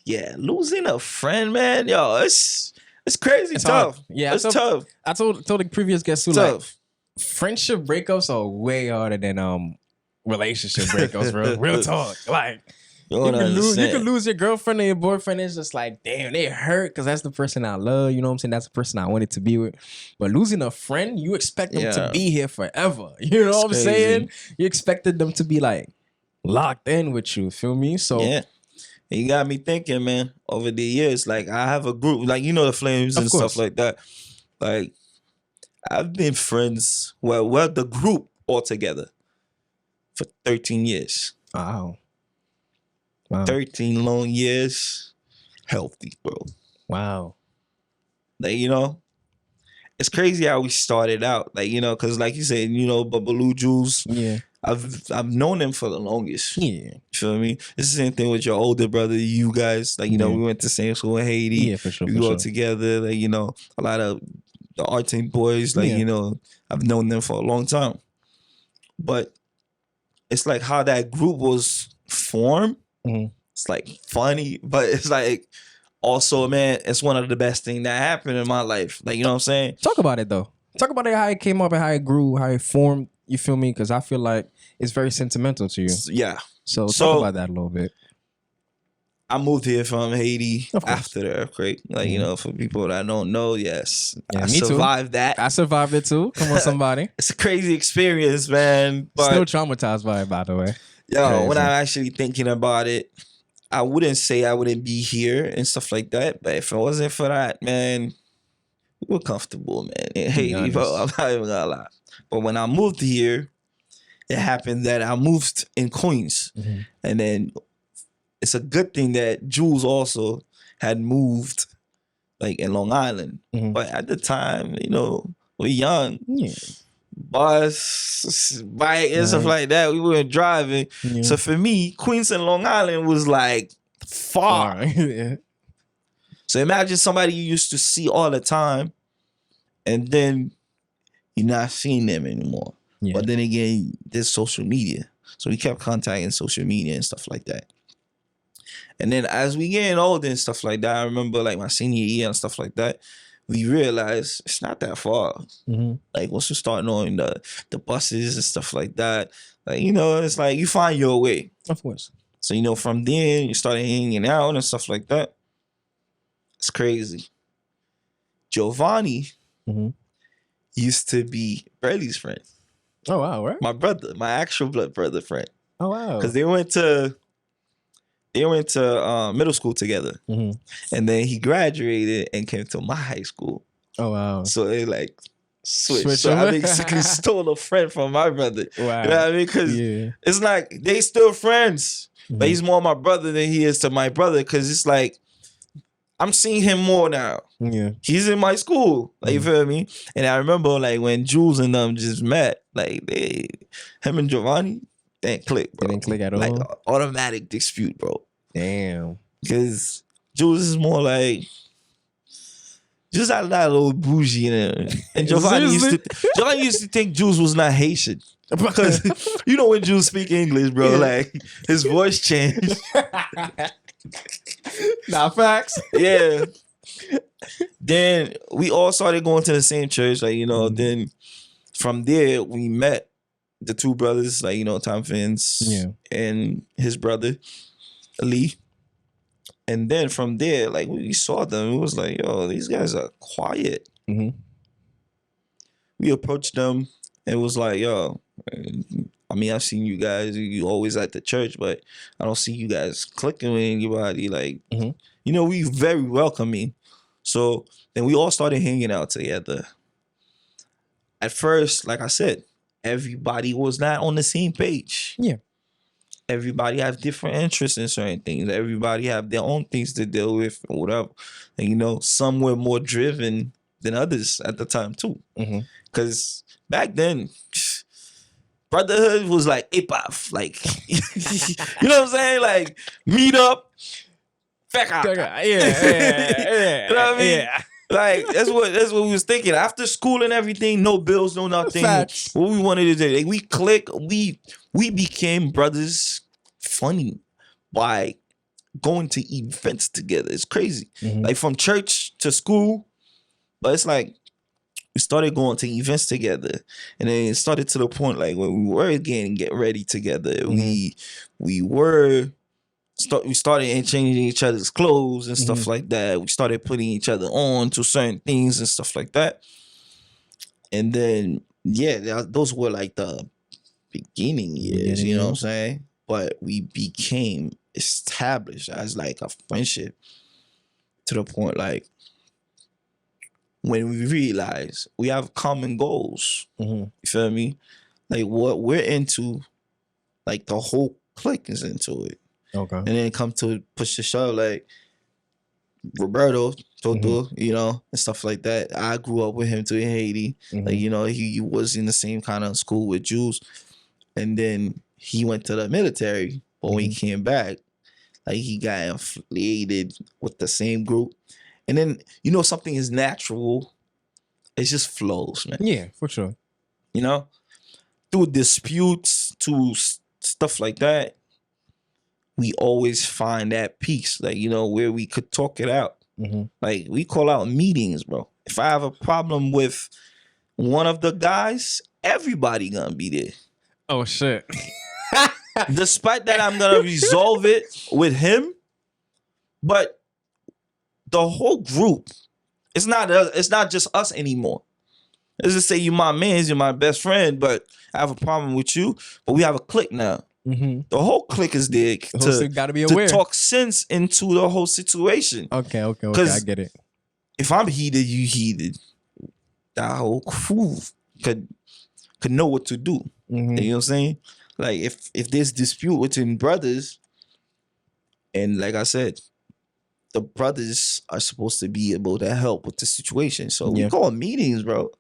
yeah, losing a friend, man, yo, it's crazy It's tough. hard. Yeah, it's tough. I told the previous guest too, like Tough. friendship breakups are way harder than relationship breakups, bro. Real talk. Like You don't you understand. can lose your girlfriend or your boyfriend. It's just like, damn, they hurt because that's the person I love. You know what I'm saying? That's the person I wanted to be with. But losing a friend, you expect them to Yeah. be here forever. You know It's what I'm crazy. saying? You expected them to be like locked in with you. Feel me? So Yeah. And you got me thinking, man, over the years, like I have a group, like the Flames Of and course. stuff like that. Like I've been friends, well, the group altogether for 13 years. wow. 13 long years. Healthy, bro. Wow. Like, it's crazy how we started out. Like, because like you said, Babaloo Jules, Yeah. I've known them for the longest. Yeah. You feel me? It's the same thing with your older brother, you guys. Like, Yeah. we went to same school in Haiti. Yeah, for sure. We For grew sure. up together. Like, a lot of the art team boys, like, Yeah. I've known them for a long time. But it's like how that group was formed. Mhm. It's like funny, but it's like also, man, it's one of the best things that happened in my life. Like, you know what I'm saying? Talk about it though. Talk about it, how it came up and how it grew, how it formed. You feel me? Because I feel like it's very sentimental to you. Yeah. So So- talk about that a little bit. I moved here from Haiti Of course. after the earthquake. Like, Mhm. For people that don't know, yes. Yeah, I me too. survived that. I survived it too. Come on, somebody. It's a crazy experience, man. But Still traumatized by it, by the way. when crazy. I'm actually thinking about it, I wouldn't say I wouldn't be here and stuff like that. But if it wasn't for that, man, we were comfortable, man. In Haiti, bro. I'm honest. not even gonna lie. But when I moved here, it happened that I moved in Queens. Mhm. And then it's a good thing that Jules also had moved like in Long Island. Mhm. But at the time, we're young. Yeah. Bus, bike, and stuff Right. like that. We weren't driving. Yeah. So for me, Queens and Long Island was like far. Alright. Yeah. So imagine somebody you used to see all the time, and then you're not seeing them anymore. Yeah. But then again, there's social media. So we kept contacting social media and stuff like that. And then as we getting older and stuff like that, I remember like my senior year and stuff like that, we realized it's not that far. Mhm. Like once you start knowing the buses and stuff like that, like, it's like you find your way. Of course. So, from then you started hanging out and stuff like that. It's crazy. Giovanni Mhm. used to be Burley's friend. Oh wow, right? My brother, my actual blood brother friend. Oh wow. Because they went to middle school together. Mhm. And then he graduated and came to my high school. Oh wow. So they like switched. Switch So I over. basically stole a friend from my brother. Wow. You know what I mean? Because Yeah. it's like they still friends. Mhm. But he's more my brother than he is to my brother. Because it's like I'm seeing him more now. Yeah. He's in my school. Like, you feel me? And I remember like when Jules and them just met, like him and Giovanni, they didn't click, bro. They didn't click at all? Like automatic dispute, bro. Damn. Because Jules is more like just a little bougie and Giovanni used to think Jules was not Haitian. Because when Jules speak English, bro, like his voice changed. Nah, facts. Yeah. Then we all started going to the same church, like, then from there we met the two brothers, like, Tom Fins and his brother, Lee. And then from there, like, we saw them, it was like, yo, these guys are quiet. Mhm. We approached them and it was like, yo, I mean, I've seen you guys, you always at the church, but I don't see you guys clicking with anybody. Like, Mhm. we very welcoming. So then we all started hanging out together. At first, like I said, everybody was not on the same page. Yeah. Everybody have different interests in certain things. Everybody have their own things to deal with or whatever. And some were more driven than others at the time too. Mhm. Because back then, Brotherhood was like APAF. Like, you know what I'm saying? Like, meet up, feck out. Yeah. You know what I mean? Yeah. Like that's what we was thinking. After school and everything, no bills, no nothing. Facts. What we wanted to do, like, we click, we became brothers. Funny by going to events together. It's crazy. Mhm. Like from church to school, but it's like we started going to events together, and then it started to the point like when we were get ready together. Mhm. We started changing each other's clothes and stuff Mhm. like that. We started putting each other on to certain things and stuff like that. And then those were like the beginning years, you know what I'm saying? But we became established as like a friendship to the point like when we realize we have common goals. Mhm. You feel me? Like what we're into, like the whole clique is into it. Okay. And then come to push the show like Roberto, Toto, you know, and stuff like that. I grew up with him too in Haiti. Like, you know, he was in the same kind of school with Jews. And then he went to the military. But when he came back, like he got affiliated with the same group. And then, you know, something is natural. It just flows, man. Yeah, for sure. You know? Through disputes, to stuff like that, we always find that peace, like, you know, where we could talk it out. Like, we call out meetings, bro. If I have a problem with one of the guys, everybody gonna be there. Oh, shit. Despite that, I'm gonna resolve it with him, but the whole group, it's not just us anymore. Let's just say you're my man, you're my best friend, but I have a problem with you, but we have a clique now. The whole clique is there gotta be aware. to talk sense into the whole situation. Okay, I get it. If I'm heated, you heated. That whole crew could know what to do. You know what I'm saying? Like if there's dispute between brothers, and like I said, the brothers are supposed to be able to help with the situation. So we call meetings, bro.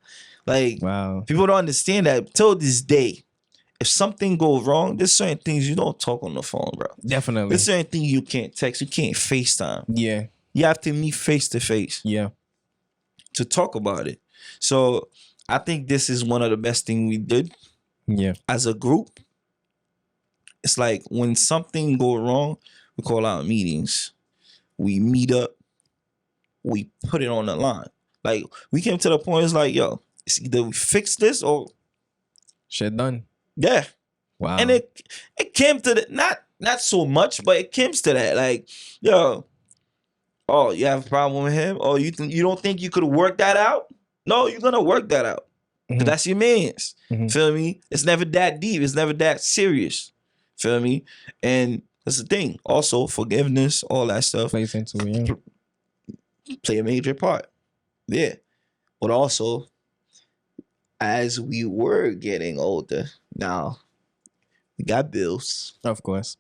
Like people don't understand that till this day. If something goes wrong, there's certain things you don't talk on the phone, bro. Definitely. There's certain things you can't text, you can't FaceTime. Yeah. You have to meet face to face. Yeah. To talk about it. So I think this is one of the best things we did. Yeah. As a group. It's like when something go wrong, we call out meetings. We meet up. We put it on the line. Like we came to the point, it's like, yo, it's either we fix this or shit done. Yeah. Wow. And it came to the not so much, but it came to that. Like, yo, oh, you have a problem with him? Oh, you don't think you could work that out? No, you're gonna work that out. That's your man's. Feel me? It's never that deep. It's never that serious. Feel me? And that's the thing. Also, forgiveness, all that stuff plays into it. Play a major part. Yeah. But also, as we were getting older, now we got bills. Of course.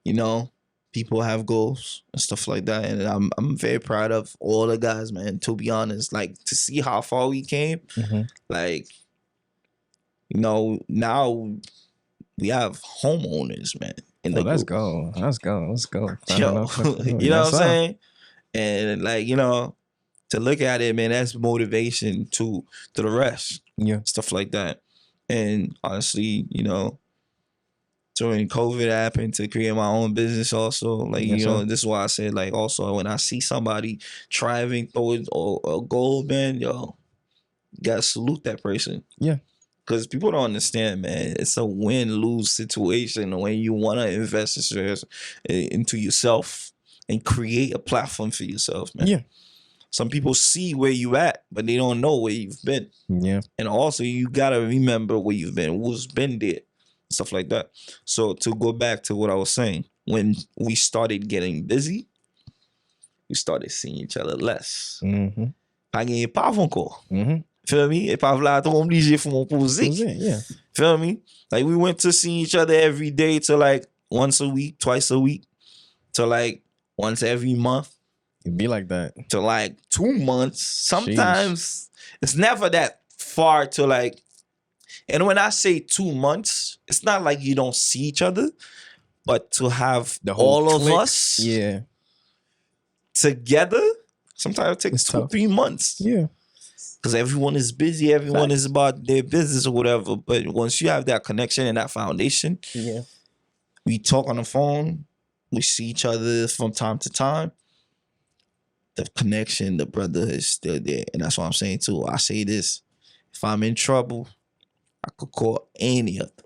You know, people have goals and stuff like that. And I'm very proud of all the guys, man, to be honest. Like, to see how far we came, like, you know, now we have homeowners, man. Let's go. Let's go. Yo, you know what I'm saying? And like, you know, to look at it, man, that's motivation to the rest. Yeah. Stuff like that. And honestly, you know, during COVID happened to create my own business also. Like, you know, this is why I said, like, also when I see somebody striving towards a goal, man, yo, you gotta salute that person. Yeah. Because people don't understand, man. It's a win-lose situation when you want to invest into yourself and create a platform for yourself, man. Yeah. Some people see where you at, but they don't know where you've been. Yeah. And also, you got to remember where you've been, who's been there, stuff like that. So to go back to what I was saying, when we started getting busy, we started seeing each other less. Pas gagner pas encore. Feel me? Et pas v'là trop obligé for mon poser. Yeah. Feel me? Like we went to see each other every day to like once a week, twice a week, to like once every month. It'd be like that. To like 2 months. Sometimes it's never that far to like, and when I say 2 months, it's not like you don't see each other, but to have the whole all clique, of us together, Sometimes it takes It's 2 or tough. 3 months. Yeah. Because everyone is busy, everyone is about their business or whatever. But once you have that connection and that foundation, Yeah. we talk on the phone, we see each other from time to time. The connection, the brotherhood is still there. And that's what I'm saying too. I say this. If I'm in trouble, I could call any of them.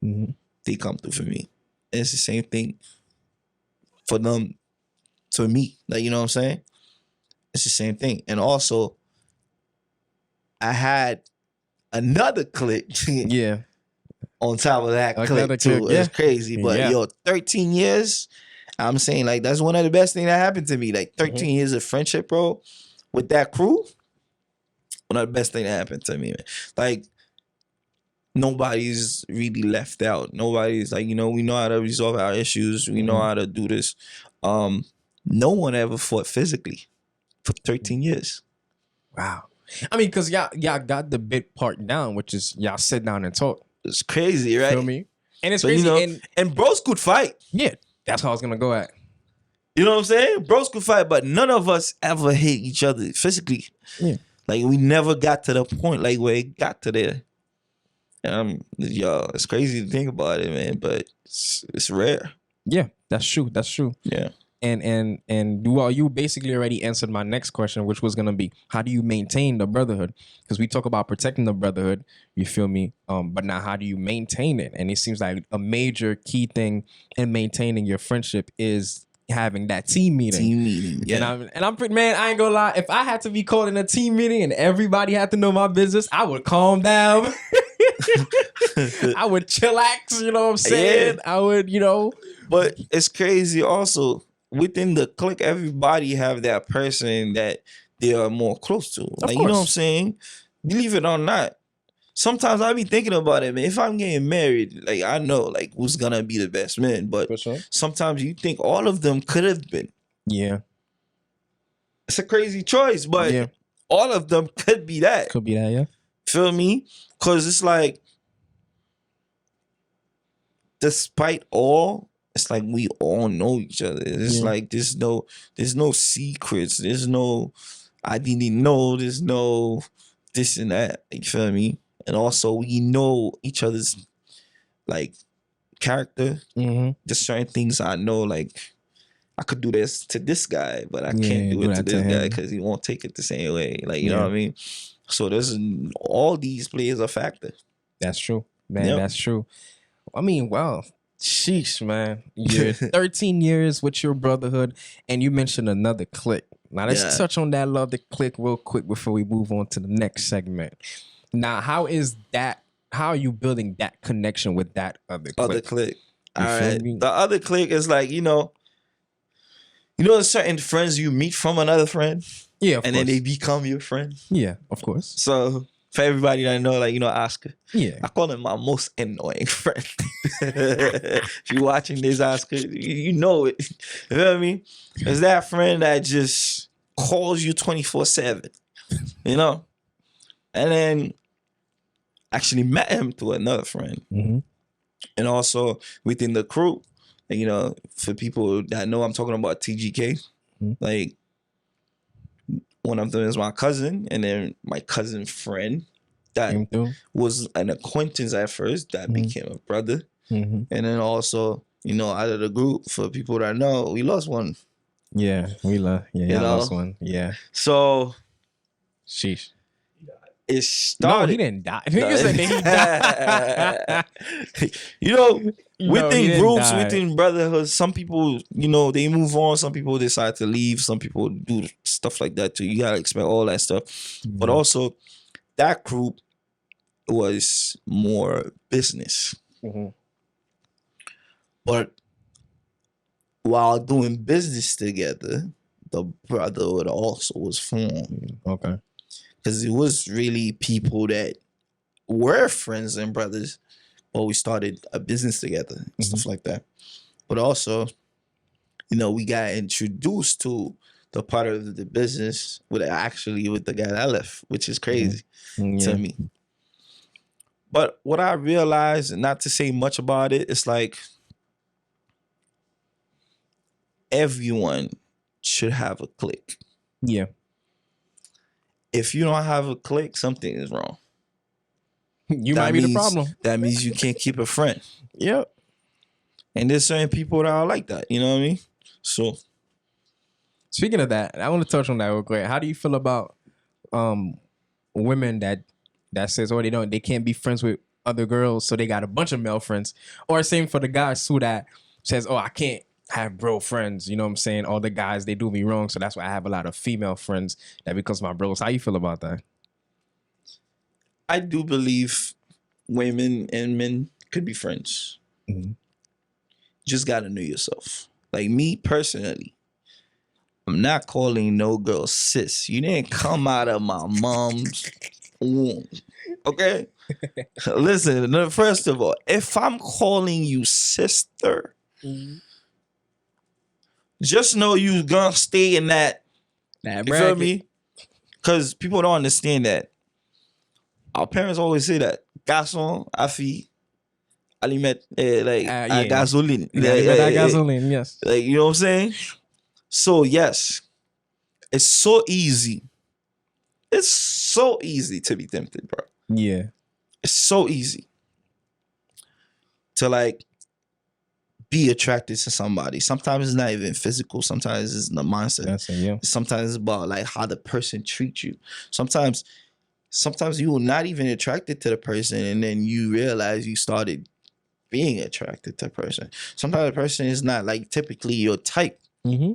Mm-hmm. They come through for me. And it's the same thing for them to me. Like, you know what I'm saying? It's the same thing. And also, I had another clique Yeah. on top of that Another clique too. clique, yeah. It's crazy. But Yeah. yo, 13 years, I'm saying like that's one of the best things that happened to me. Like 13 Mm-hmm. years of friendship, bro, with that crew. One of the best things that happened to me, man. Like, nobody's really left out. Nobody's like, we know how to resolve our issues. We know Mhm. how to do this. No one ever fought physically for 13 years. Wow. I mean, because y'all got the bit part down, which is y'all sit down and talk. It's crazy, right? Feel me? And it's But, crazy. and bros could fight. Yeah, that's how I was gonna go at. You know what I'm saying? Bros could fight, but none of us ever hit each other physically. Yeah. Like, we never got to the point like where it got to there. Yo, it's crazy to think about it, man, but it's rare. Yeah, that's true. That's true. Yeah. And well, you basically already answered my next question, which was gonna be, how do you maintain the brotherhood? Because we talk about protecting the brotherhood, you feel me? But now how do you maintain it? And it seems like a major key thing in maintaining your friendship is having that team meeting. Team meeting, yeah. And I'm pretty, man, I ain't gonna lie. If I had to be called in a team meeting and everybody had to know my business, I would calm down. I would chillax, you know what I'm saying? Yeah. I would, But it's crazy also. Within the clique, everybody have that person that they are more close to. Like, you know what I'm saying? Believe it or not. Sometimes I be thinking about it, man. If I'm getting married, like, I know, like, who's gonna be the best man. But For sure. sometimes you think all of them could have been. Yeah. It's a crazy choice, but Yeah. all of them could be that. Could be that, yeah. Feel me? Because it's like, despite all, it's like we all know each other. It's like there's no secrets. There's no I didn't know. There's no this and that. You feel me? And also we know each other's like character. Mm-hmm. There's certain things I know, like I could do this to this guy, but I Yeah, can't do it to that this to guy him. because he won't take it the same way. Like, you know Yeah. what I mean? So there's all these plays a factor. That's true, man. Yep. That's true. I mean, wow. Sheesh, man. You're 13 years with your brotherhood, and you mentioned another clique. Now, let's touch on that other clique real quick before we move on to the next segment. Now, how are you building that connection with that other clique? Other clique. You All feel right. me? The other clique is like, certain friends you meet from another friend, Yeah, of and course. then they become your friend. Yeah, of course. So for everybody that know, like, Oscar, Yeah. I call him my most annoying friend. If you're watching this, Oscar, you know it. You know what I mean? It's that friend that just calls you 24/7, And then actually met him through another friend. Mm-hmm. And also within the crew, and, for people that know, I'm talking about TGK. Mhm. Like, one of them is my cousin, and then my cousin friend that Came through. was an acquaintance at first that Mhm. became a brother. Mm-hmm. And then also, out of the group, for people that know, we lost one. Yeah, we love. Yeah, You y'all know? lost one. Yeah. So Sheesh. it No, started. he didn't die. Nigga said that he died. No, Within he didn't groups, die. within brotherhoods, some people, they move on. Some people decide to leave. Some people do stuff like that too. You gotta expect all that stuff. But also, that group was more business. Mm-hmm. But while doing business together, the brotherhood also was formed. Okay. Because it was really people that were friends and brothers, but we started a business together and stuff like that. But also, we got introduced to the part of the business with the guy that left, which is crazy to me. But what I realized, and not to say much about it, it's like everyone should have a clique. Yeah. If you don't have a click, something is wrong. You might be the problem. That means you can't keep a friend. Yep. And there's certain people that are like that. You know what I mean? So Speaking of that, I want to touch on that real quick. How do you feel about women that says, oh, they can't be friends with other girls, so they got a bunch of male friends? Or same for the guys too that says, oh, I can't have bro friends. You know what I'm saying? All the guys, they do me wrong, so that's why I have a lot of female friends that becomes my bros. How you feel about that? I do believe women and men could be friends. Mm-hmm. Just gotta know yourself. Like me personally, I'm not calling no girl sis. You didn't come out of my mom's womb. Okay? Listen, first of all, if I'm calling you sister, just know you gonna stay in that. That You feel me? Because people don't understand that. Our parents always say that. Garçon, afi, alimet, yeah. gasoline. Gasoline, yes. Like, you know what I'm saying? So, yes, it's so easy. It's so easy to be tempted, bro. Yeah. It's so easy to like be attracted to somebody. Sometimes it's not even physical. Sometimes it's the mindset. That's it, yeah. Sometimes it's about like how the person treats you. Sometimes you were not even attracted to the person, and then you realize you started being attracted to the person. Sometimes the person is not like typically your type, Mm-hmm.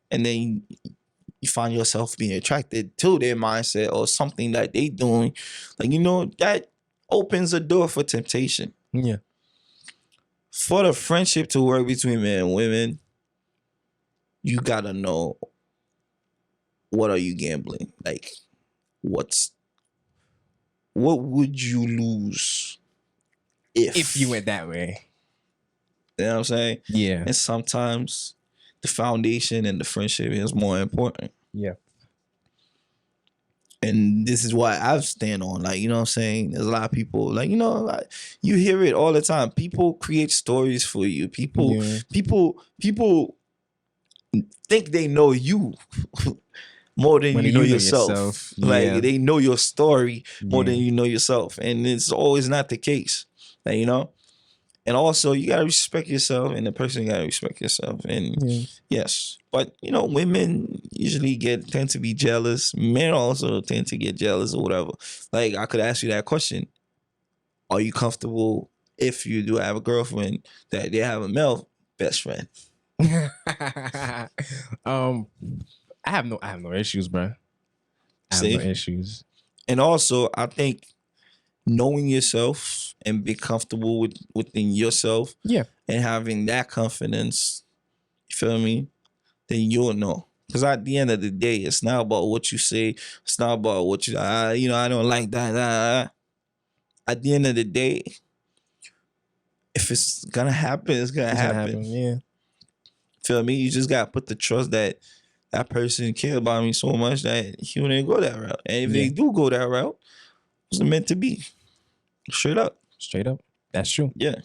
and then you find yourself being attracted to their mindset or something that they doing. Like, you know, that opens a door for temptation. Yeah. For the friendship to work between men and women, you gotta know, what are you gambling? Like, what would you lose if you went that way? You know what I'm saying? Yeah. And sometimes the foundation and the friendship is more important. Yeah. And this is why I stand on, like, you know what I'm saying? There's a lot of people, like, you know, like, you hear it all the time. People create stories for you. People think they know you more than you know yourself. Like, they know your story more than you know yourself. And it's always not the case. Like, you know? And also, you gotta respect yourself, and the person gotta respect yourself. And yes, but you know, women usually tend to be jealous. Men also tend to get jealous or whatever. Like, I could ask you that question: are you comfortable if you do have a girlfriend that they have a male best friend? I have no issues, bro. I have no issues. And also, I think knowing yourself and be comfortable within yourself, and having that confidence, you feel me? Then you'll know. Because at the end of the day, it's not about what you say. It's not about what you, I don't like that. At the end of the day, if it's gonna happen, it's gonna happen. Yeah. Feel me? You just gotta put the trust that person care about me so much that he wouldn't go that route. And if they do go that route, it's meant to be. Straight up. That's true. Yeah.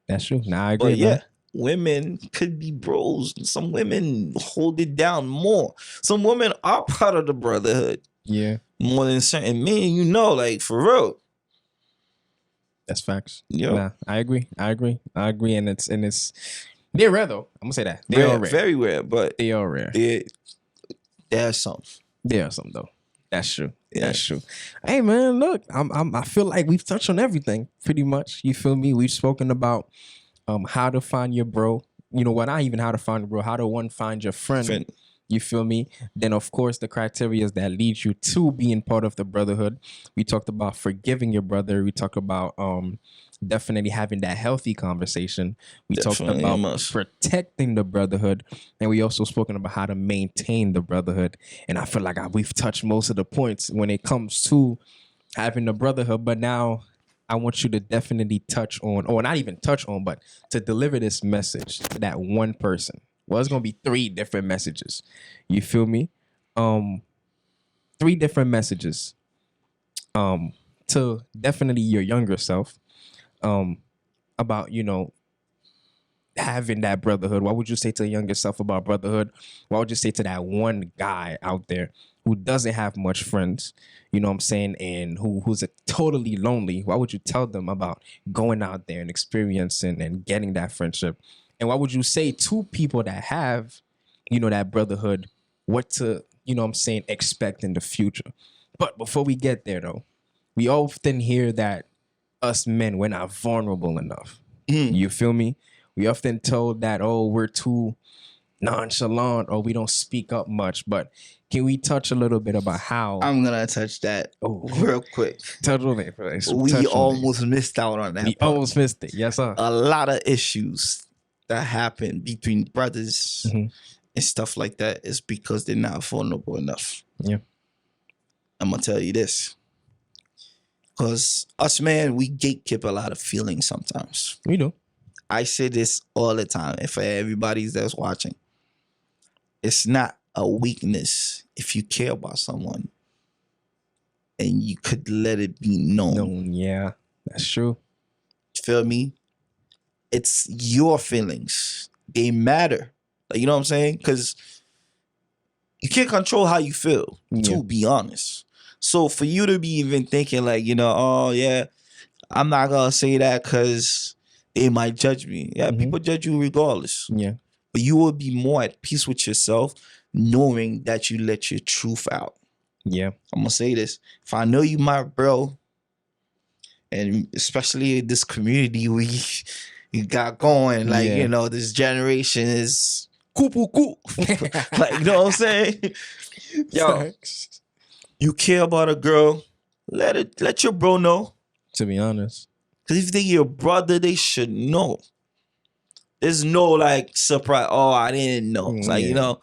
That's true. Nah, I agree. But yeah, women could be bros. Some women hold it down more. Some women are part of the brotherhood. Yeah. More than certain men, you know, like, for real. That's facts. Yeah. Nah, I agree. And it's they're rare though. I'm gonna say that. They are rare. Very rare, but they are rare. There's some. There are some though. That's true. Yeah. That's true. Hey man, look, I feel like we've touched on everything pretty much. You feel me? We've spoken about how to find your bro. You know what? Not even how to find a bro. How to find your friend. You feel me? Then of course the criteria that lead you to being part of the brotherhood. We talked about forgiving your brother. We talked about definitely having that healthy conversation. We talked about protecting the brotherhood, and we also spoken about how to maintain the brotherhood. And I feel like we've touched most of the points when it comes to having the brotherhood. But now I want you to definitely touch on, or not even touch on, but to deliver this message to that one person. Well, it's gonna be 3 different messages. You feel me? 3 different messages. To definitely your younger self. About, you know, having that brotherhood? What would you say to the younger self about brotherhood? What would you say to that one guy out there who doesn't have much friends, you know what I'm saying, and who's totally lonely? What would you tell them about going out there and experiencing and getting that friendship? And what would you say to people that have, you know, that brotherhood, what to, you know what I'm saying, expect in the future? But before we get there, though, we often hear that us men, we're not vulnerable enough. You feel me? We often told that, oh, we're too nonchalant or we don't speak up much. But can we touch a little bit about how? I'm gonna touch that real quick. Touch on it, please. We almost missed out on that. We almost missed it. Yes, sir. A lot of issues that happen between brothers and stuff like that is because they're not vulnerable enough. Yeah. I'm gonna tell you this. Because us, man, we gatekeep a lot of feelings sometimes. We do. I say this all the time. And for everybody that's watching, it's not a weakness if you care about someone and you could let it be known. Yeah, that's true. Feel me? It's your feelings. They matter. Like, you know what I'm saying? Because you can't control how you feel, to be honest. So for you to be even thinking like, you know, oh yeah, I'm not gonna say that because they might judge me. Yeah, people judge you regardless. Yeah. But you will be more at peace with yourself knowing that you let your truth out. Yeah. I'm gonna say this. If I know you my bro, and especially this community we got going, like, you know, this generation is cool. Like, you know what I'm saying? Yo. You care about a girl, let your bro know. To be honest. Because if they're your brother, they should know. There's no like surprise, oh, I didn't know. It's like, you know,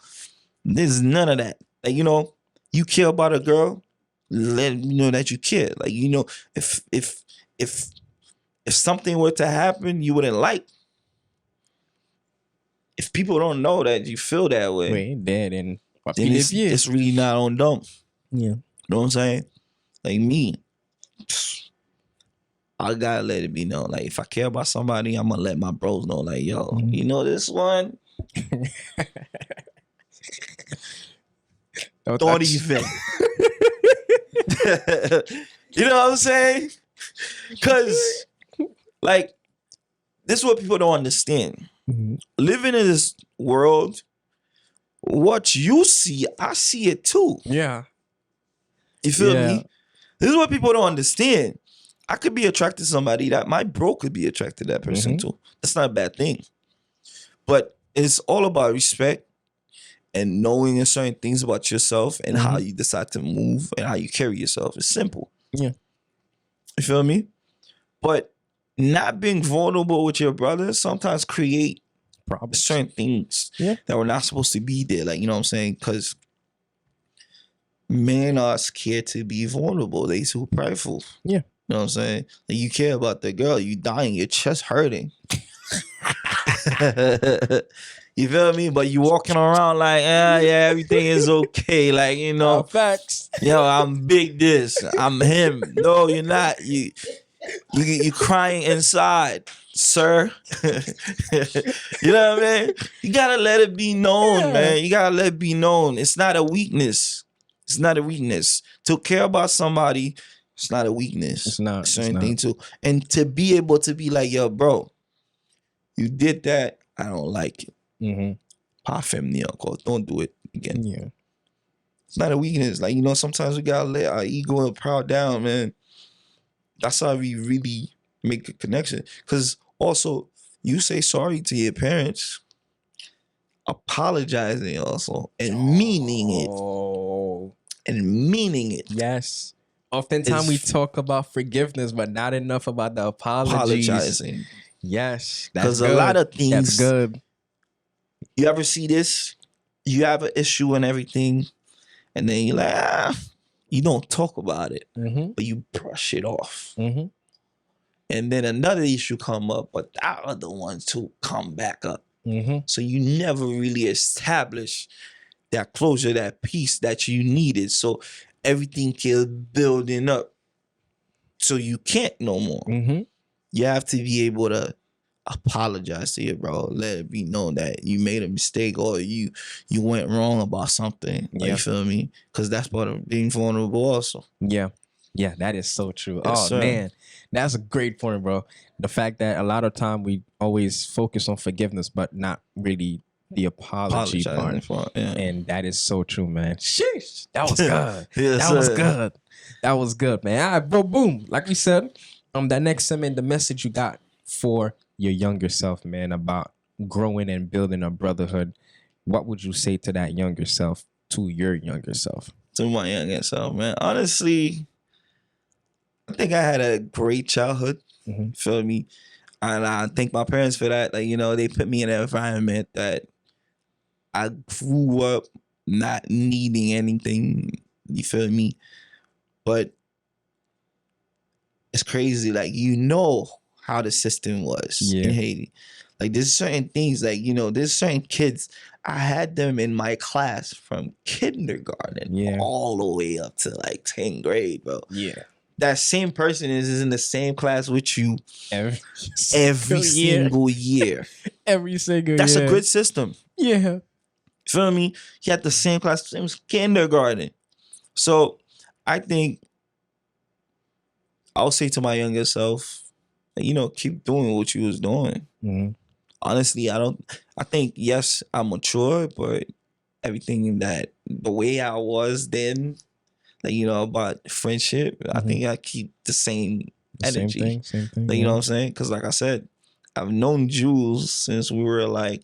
there's none of that. Like, you know, you care about a girl, let me know that you care. Like, you know, if something were to happen you wouldn't like, if people don't know that you feel that way, wait, dead and then it's really not on them. Yeah. You know what I'm saying? Like me, I gotta let it be known. Like if I care about somebody, I'm gonna let my bros know. Like, yo, you know this one? Don't even. You know what I'm saying? Cause like this is what people don't understand. Living in this world, what you see, I see it too. Yeah. You feel me? This is what people don't understand. I could be attracted to somebody that my bro could be attracted to that person too. That's not a bad thing. But it's all about respect and knowing certain things about yourself and how you decide to move and how you carry yourself. It's simple. Yeah. You feel me? But not being vulnerable with your brother sometimes create certain things that were not supposed to be there. Like, you know what I'm saying? Because men are scared to be vulnerable. They too prideful. Yeah. You know what I'm saying? Like, you care about the girl, you dying, your chest hurting. You feel me? But you walking around like, yeah, everything is okay. Like, you know, facts. Yo, I'm big this. I'm him. No, you're not. You crying inside, sir. You know what I mean? You gotta let it be known, man. You gotta let it be known. It's not a weakness. It's not a weakness. To care about somebody, it's not a weakness. It's not. It's anything too. And to be able to be like, yo, bro, you did that. I don't like it. Pas family, don't do it again. Yeah. It's not a weakness. Like, you know, sometimes we gotta let our ego and proud down, man. That's how we really make a connection. Because also, you say sorry to your parents, apologizing also, and meaning it. And meaning it. Yes. Oftentimes we talk about forgiveness, but not enough about the apologies. Apologizing. Yes. Because a lot of things. That's good. You ever see this? You have an issue and everything, and then you're like, you don't talk about it, but you brush it off. And then another issue come up, but that other one too come back up. So you never really establish that closure, that peace that you needed. So everything keeps building up. So you can't no more. You have to be able to apologize to you, bro. Let it be known that you made a mistake or you went wrong about something. Like, Yeah. you feel me? Because that's part of being vulnerable also. Yeah. Yeah, that is so true. Yes, Oh sir. man, that's a great point, bro. The fact that a lot of time we always focus on forgiveness, but not really the apology Apologizing part. for it. Yeah. And that is so true, man. Sheesh, that was good. Yes, That was sir. good. That was good, man. All right, bro. Boom. Like we said, that next segment, the message you got for your younger self, man, about growing and building a brotherhood. What would you say to that younger self, to your younger self? To my younger self, man. Honestly, I think I had a great childhood. Mhm. Feel me? And I thank my parents for that. Like, you know, they put me in an environment that I grew up not needing anything. You feel me? But it's crazy. Like, you know how the system was in Haiti. Like, there's certain things, like, you know, there's certain kids. I had them in my class from kindergarten all the way up to like 10th grade, bro. Yeah. That same person is in the same class with you Every single year. Every single That's year. a good system. Yeah. Feel me? He had the same class since kindergarten. So I think I'll say to my younger self, you know, keep doing what you was doing. Mhm. Honestly, I think, yes, I'm mature, but everything that the way I was then, like, you know, about friendship, I think I keep the same energy. Same thing. Like, you know what I'm saying? Because like I said, I've known Jules since we were like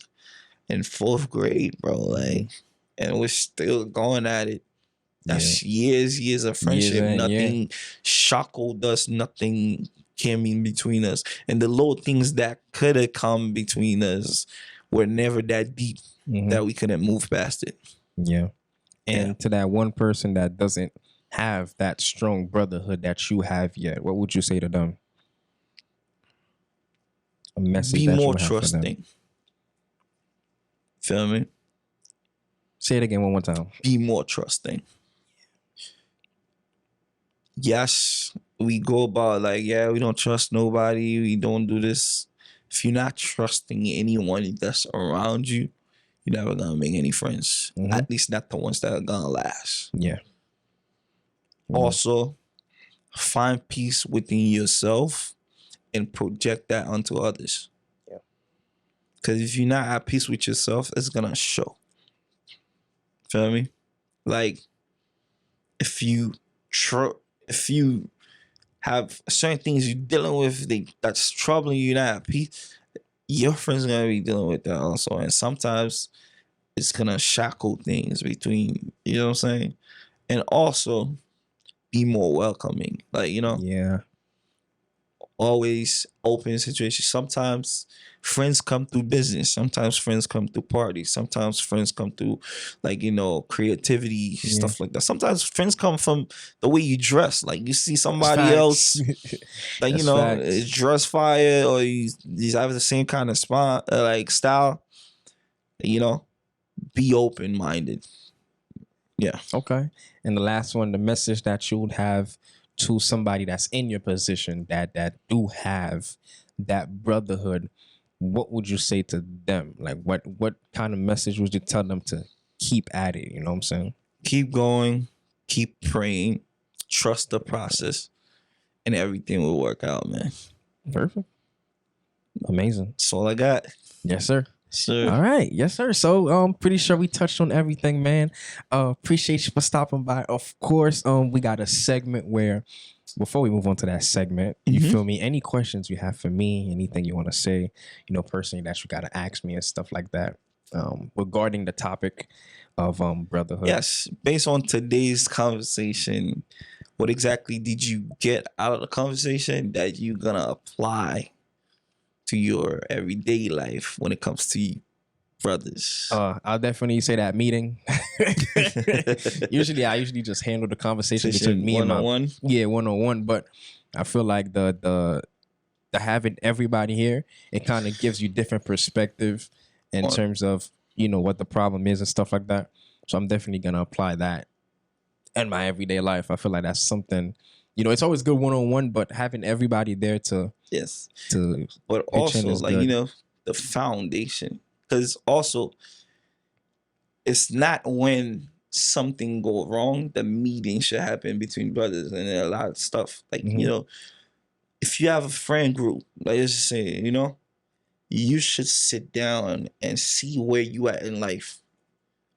in 4th grade, bro. Like, and we're still going at it. That's years of friendship. Nothing shackled us. Nothing came in between us. And the little things that could have come between us were never that deep that we couldn't move past it. Yeah. And to that one person that doesn't have that strong brotherhood that you have yet, what would you say to them? A message Be that more you have for them. trusting. Feel me? Say it again one more time. Be more trusting. Yes, we go about like, yeah, we don't trust nobody. We don't do this. If you're not trusting anyone that's around you, you're never gonna make any friends. At least not the ones that are gonna last. Yeah. Also, find peace within yourself and project that onto others. Yeah. Because if you're not at peace with yourself, it's gonna show. Feel me? Like, if you have certain things you're dealing with that's troubling you, not at peace, your friends are gonna be dealing with that also. And sometimes it's gonna shackle things between, you know what I'm saying? And also be more welcoming. Like, you know, always open situations. Sometimes friends come through business. Sometimes friends come through parties. Sometimes friends come through, like, you know, creativity, stuff like that. Sometimes friends come from the way you dress. Like, you see somebody else, like, you know, dress fire, or you have the same kind of like style. You know, be open-minded. Yeah. Okay. And the last one, the message that you would have to somebody that's in your position that do have that brotherhood, what would you say to them? Like, what kind of message would you tell them to keep at it? You know what I'm saying? Keep going, keep praying, trust the process, and everything will work out, man. Perfect. Amazing. That's all I got. Yes, sir. Sure. All right. Yes, sir. So pretty sure we touched on everything, man. Appreciate you for stopping by. Of course, we got a segment where before we move on to that segment, you feel me? Any questions you have for me, anything you want to say, you know, personally that you gotta ask me and stuff like that. Regarding the topic of brotherhood. Yes. Based on today's conversation, what exactly did you get out of the conversation that you're gonna apply to your everyday life when it comes to brothers? I'll definitely say that meeting. I usually just handle the conversation between me and my one-on-one. But I feel like the having everybody here, it kind of gives you different perspective in terms of, you know, what the problem is and stuff like that. So I'm definitely gonna apply that in my everyday life. I feel like that's something it's always good one-on-one, but having everybody there to Yes. to But pitch in also, is like, good. the foundation. Because also, it's not when something go wrong, the meeting should happen between brothers and a lot of stuff. Like, Mhm. If you have a friend group, like let's just say, you should sit down and see where you at in life.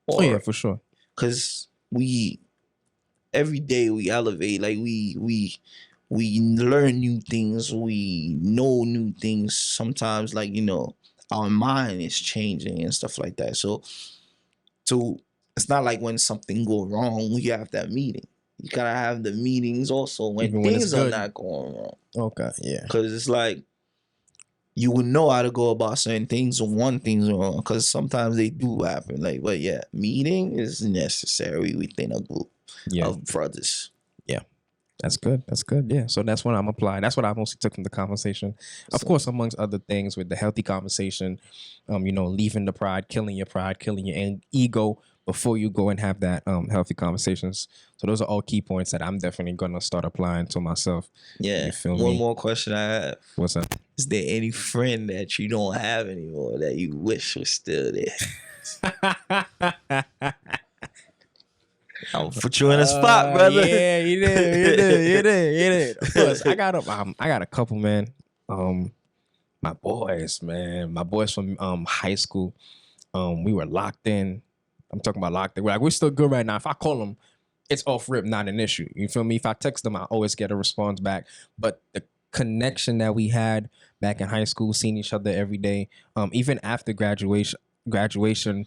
Oh yeah, Or for sure. because every day we elevate, like we learn new things, we know new things. Sometimes, like, our mind is changing and stuff like that. So it's not like when something go wrong, we have that meeting. You gotta have the meetings also when Even when it's things are good. not going wrong. Okay, yeah. Because it's like you would know how to go about certain things when things wrong. Because sometimes they do happen. Like, but yeah, meeting is necessary within a group of brothers. Yeah. That's good. That's good. Yeah. So that's what I'm applying. That's what I mostly took from the conversation. Of course, amongst other things, with the healthy conversation, leaving the pride, killing your ego before you go and have that healthy conversations. So those are all key points that I'm definitely gonna start applying to myself. Yeah. You feel One me? more question I have. What's up? Is there any friend that you don't have anymore that you wish was still there? I'll put you in a spot, brother. Yeah, you did. Of course, I got a couple, man. My boys from high school. We were locked in. I'm talking about locked in. We're still good right now. If I call them, it's off rip, not an issue. You feel me? If I text them, I always get a response back. But the connection that we had back in high school, seeing each other every day, even after graduation,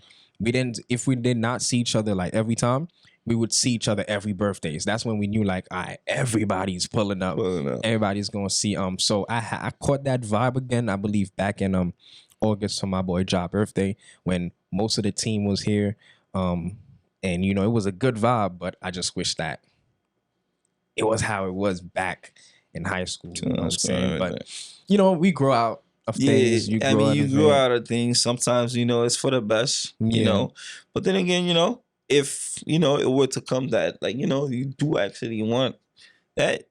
if we did not see each other like every time, we would see each other every birthdays. That's when we knew, like, all right, everybody's pulling up. Everybody's gonna see. So I caught that vibe again, I believe, back in August for my boy Job birthday, when most of the team was here. And it was a good vibe, but I just wish that it was how it was back in high school. You know what I'm saying? But we grow out of things. You grow out of things. Sometimes, it's for the best, But then again, if it were to come that, like, you do actually want that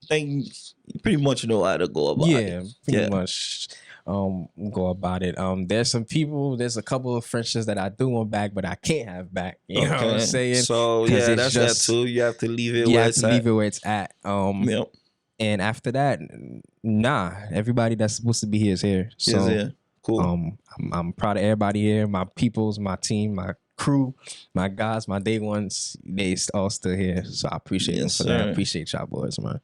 thing, you pretty much know how to go about it. Pretty much go about it. There's a couple of friendships that I do want back, but I can't have back. You know what I'm saying? So yeah, that's that too. You have to leave it where it's at. And after that, everybody that's supposed to be here is here. So cool. I'm proud of everybody here. My peoples, my team, my crew, my guys, my day ones, they all still here. So I appreciate them for that. I appreciate y'all boys, man.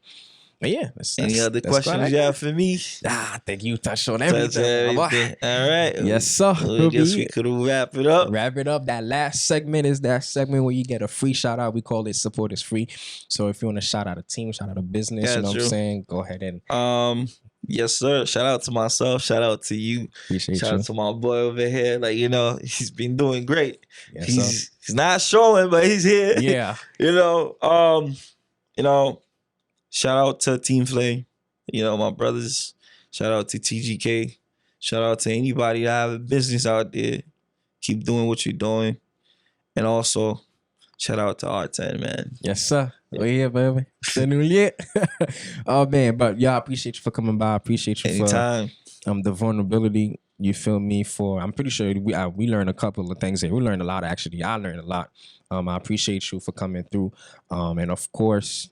But yeah, any other questions you have for me? I think you touched on everything. All right. Yes, sir. I guess we could wrap it up. That last segment is that segment where you get a free shout out. We call it Support is Free. So if you want to shout out a team, shout out a business, you know what I'm saying? Go ahead and yes, sir. Shout out to myself. Shout out to you. Shout out to my boy over here. Like, he's been doing great. Yes, he's not showing, but he's here. Yeah. Shout out to Team Flame. My brothers. Shout out to TGK. Shout out to anybody that have a business out there. Keep doing what you're doing. And also, shout out to R10, man. Yes, sir. We're here, baby. Oh, man. But I appreciate you for coming by. I appreciate you anytime. For the vulnerability. You feel me? I'm pretty sure we learned a couple of things here. We learned a lot, actually. I learned a lot. I appreciate you for coming through. And of course,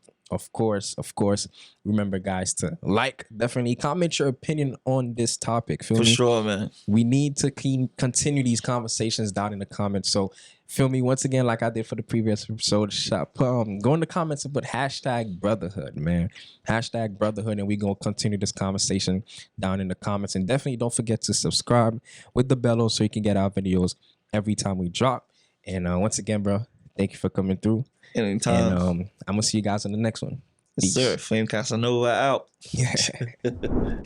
remember, guys, to definitely comment your opinion on this topic. Feel me? For sure, man. We need to continue these conversations down in the comments. So, feel me? Once again, like I did for the previous episode, go in the comments and put #Brotherhood, man. #Brotherhood, and we're going to continue this conversation down in the comments. And definitely don't forget to subscribe with the bell so you can get our videos every time we drop. And once again, bro, thank you for coming through. Anytime. And I'm going to see you guys in the next one. Yes, sir. Flame Casanova out. Yeah.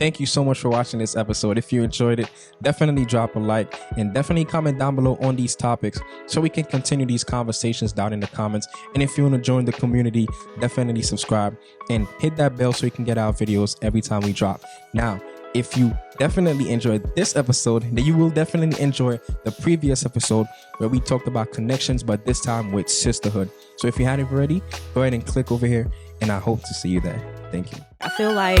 Thank you so much for watching this episode. If you enjoyed it, definitely drop a like and definitely comment down below on these topics so we can continue these conversations down in the comments. And if you want to join the community, definitely subscribe and hit that bell so you can get our videos every time we drop. Now, if you definitely enjoyed this episode, then you will definitely enjoy the previous episode where we talked about connections, but this time with sisterhood. So if you hadn't already, go ahead and click over here and I hope to see you there. Thank you. I feel like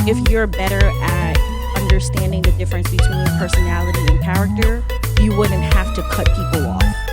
if you're better at understanding the difference between personality and character, you wouldn't have to cut people off.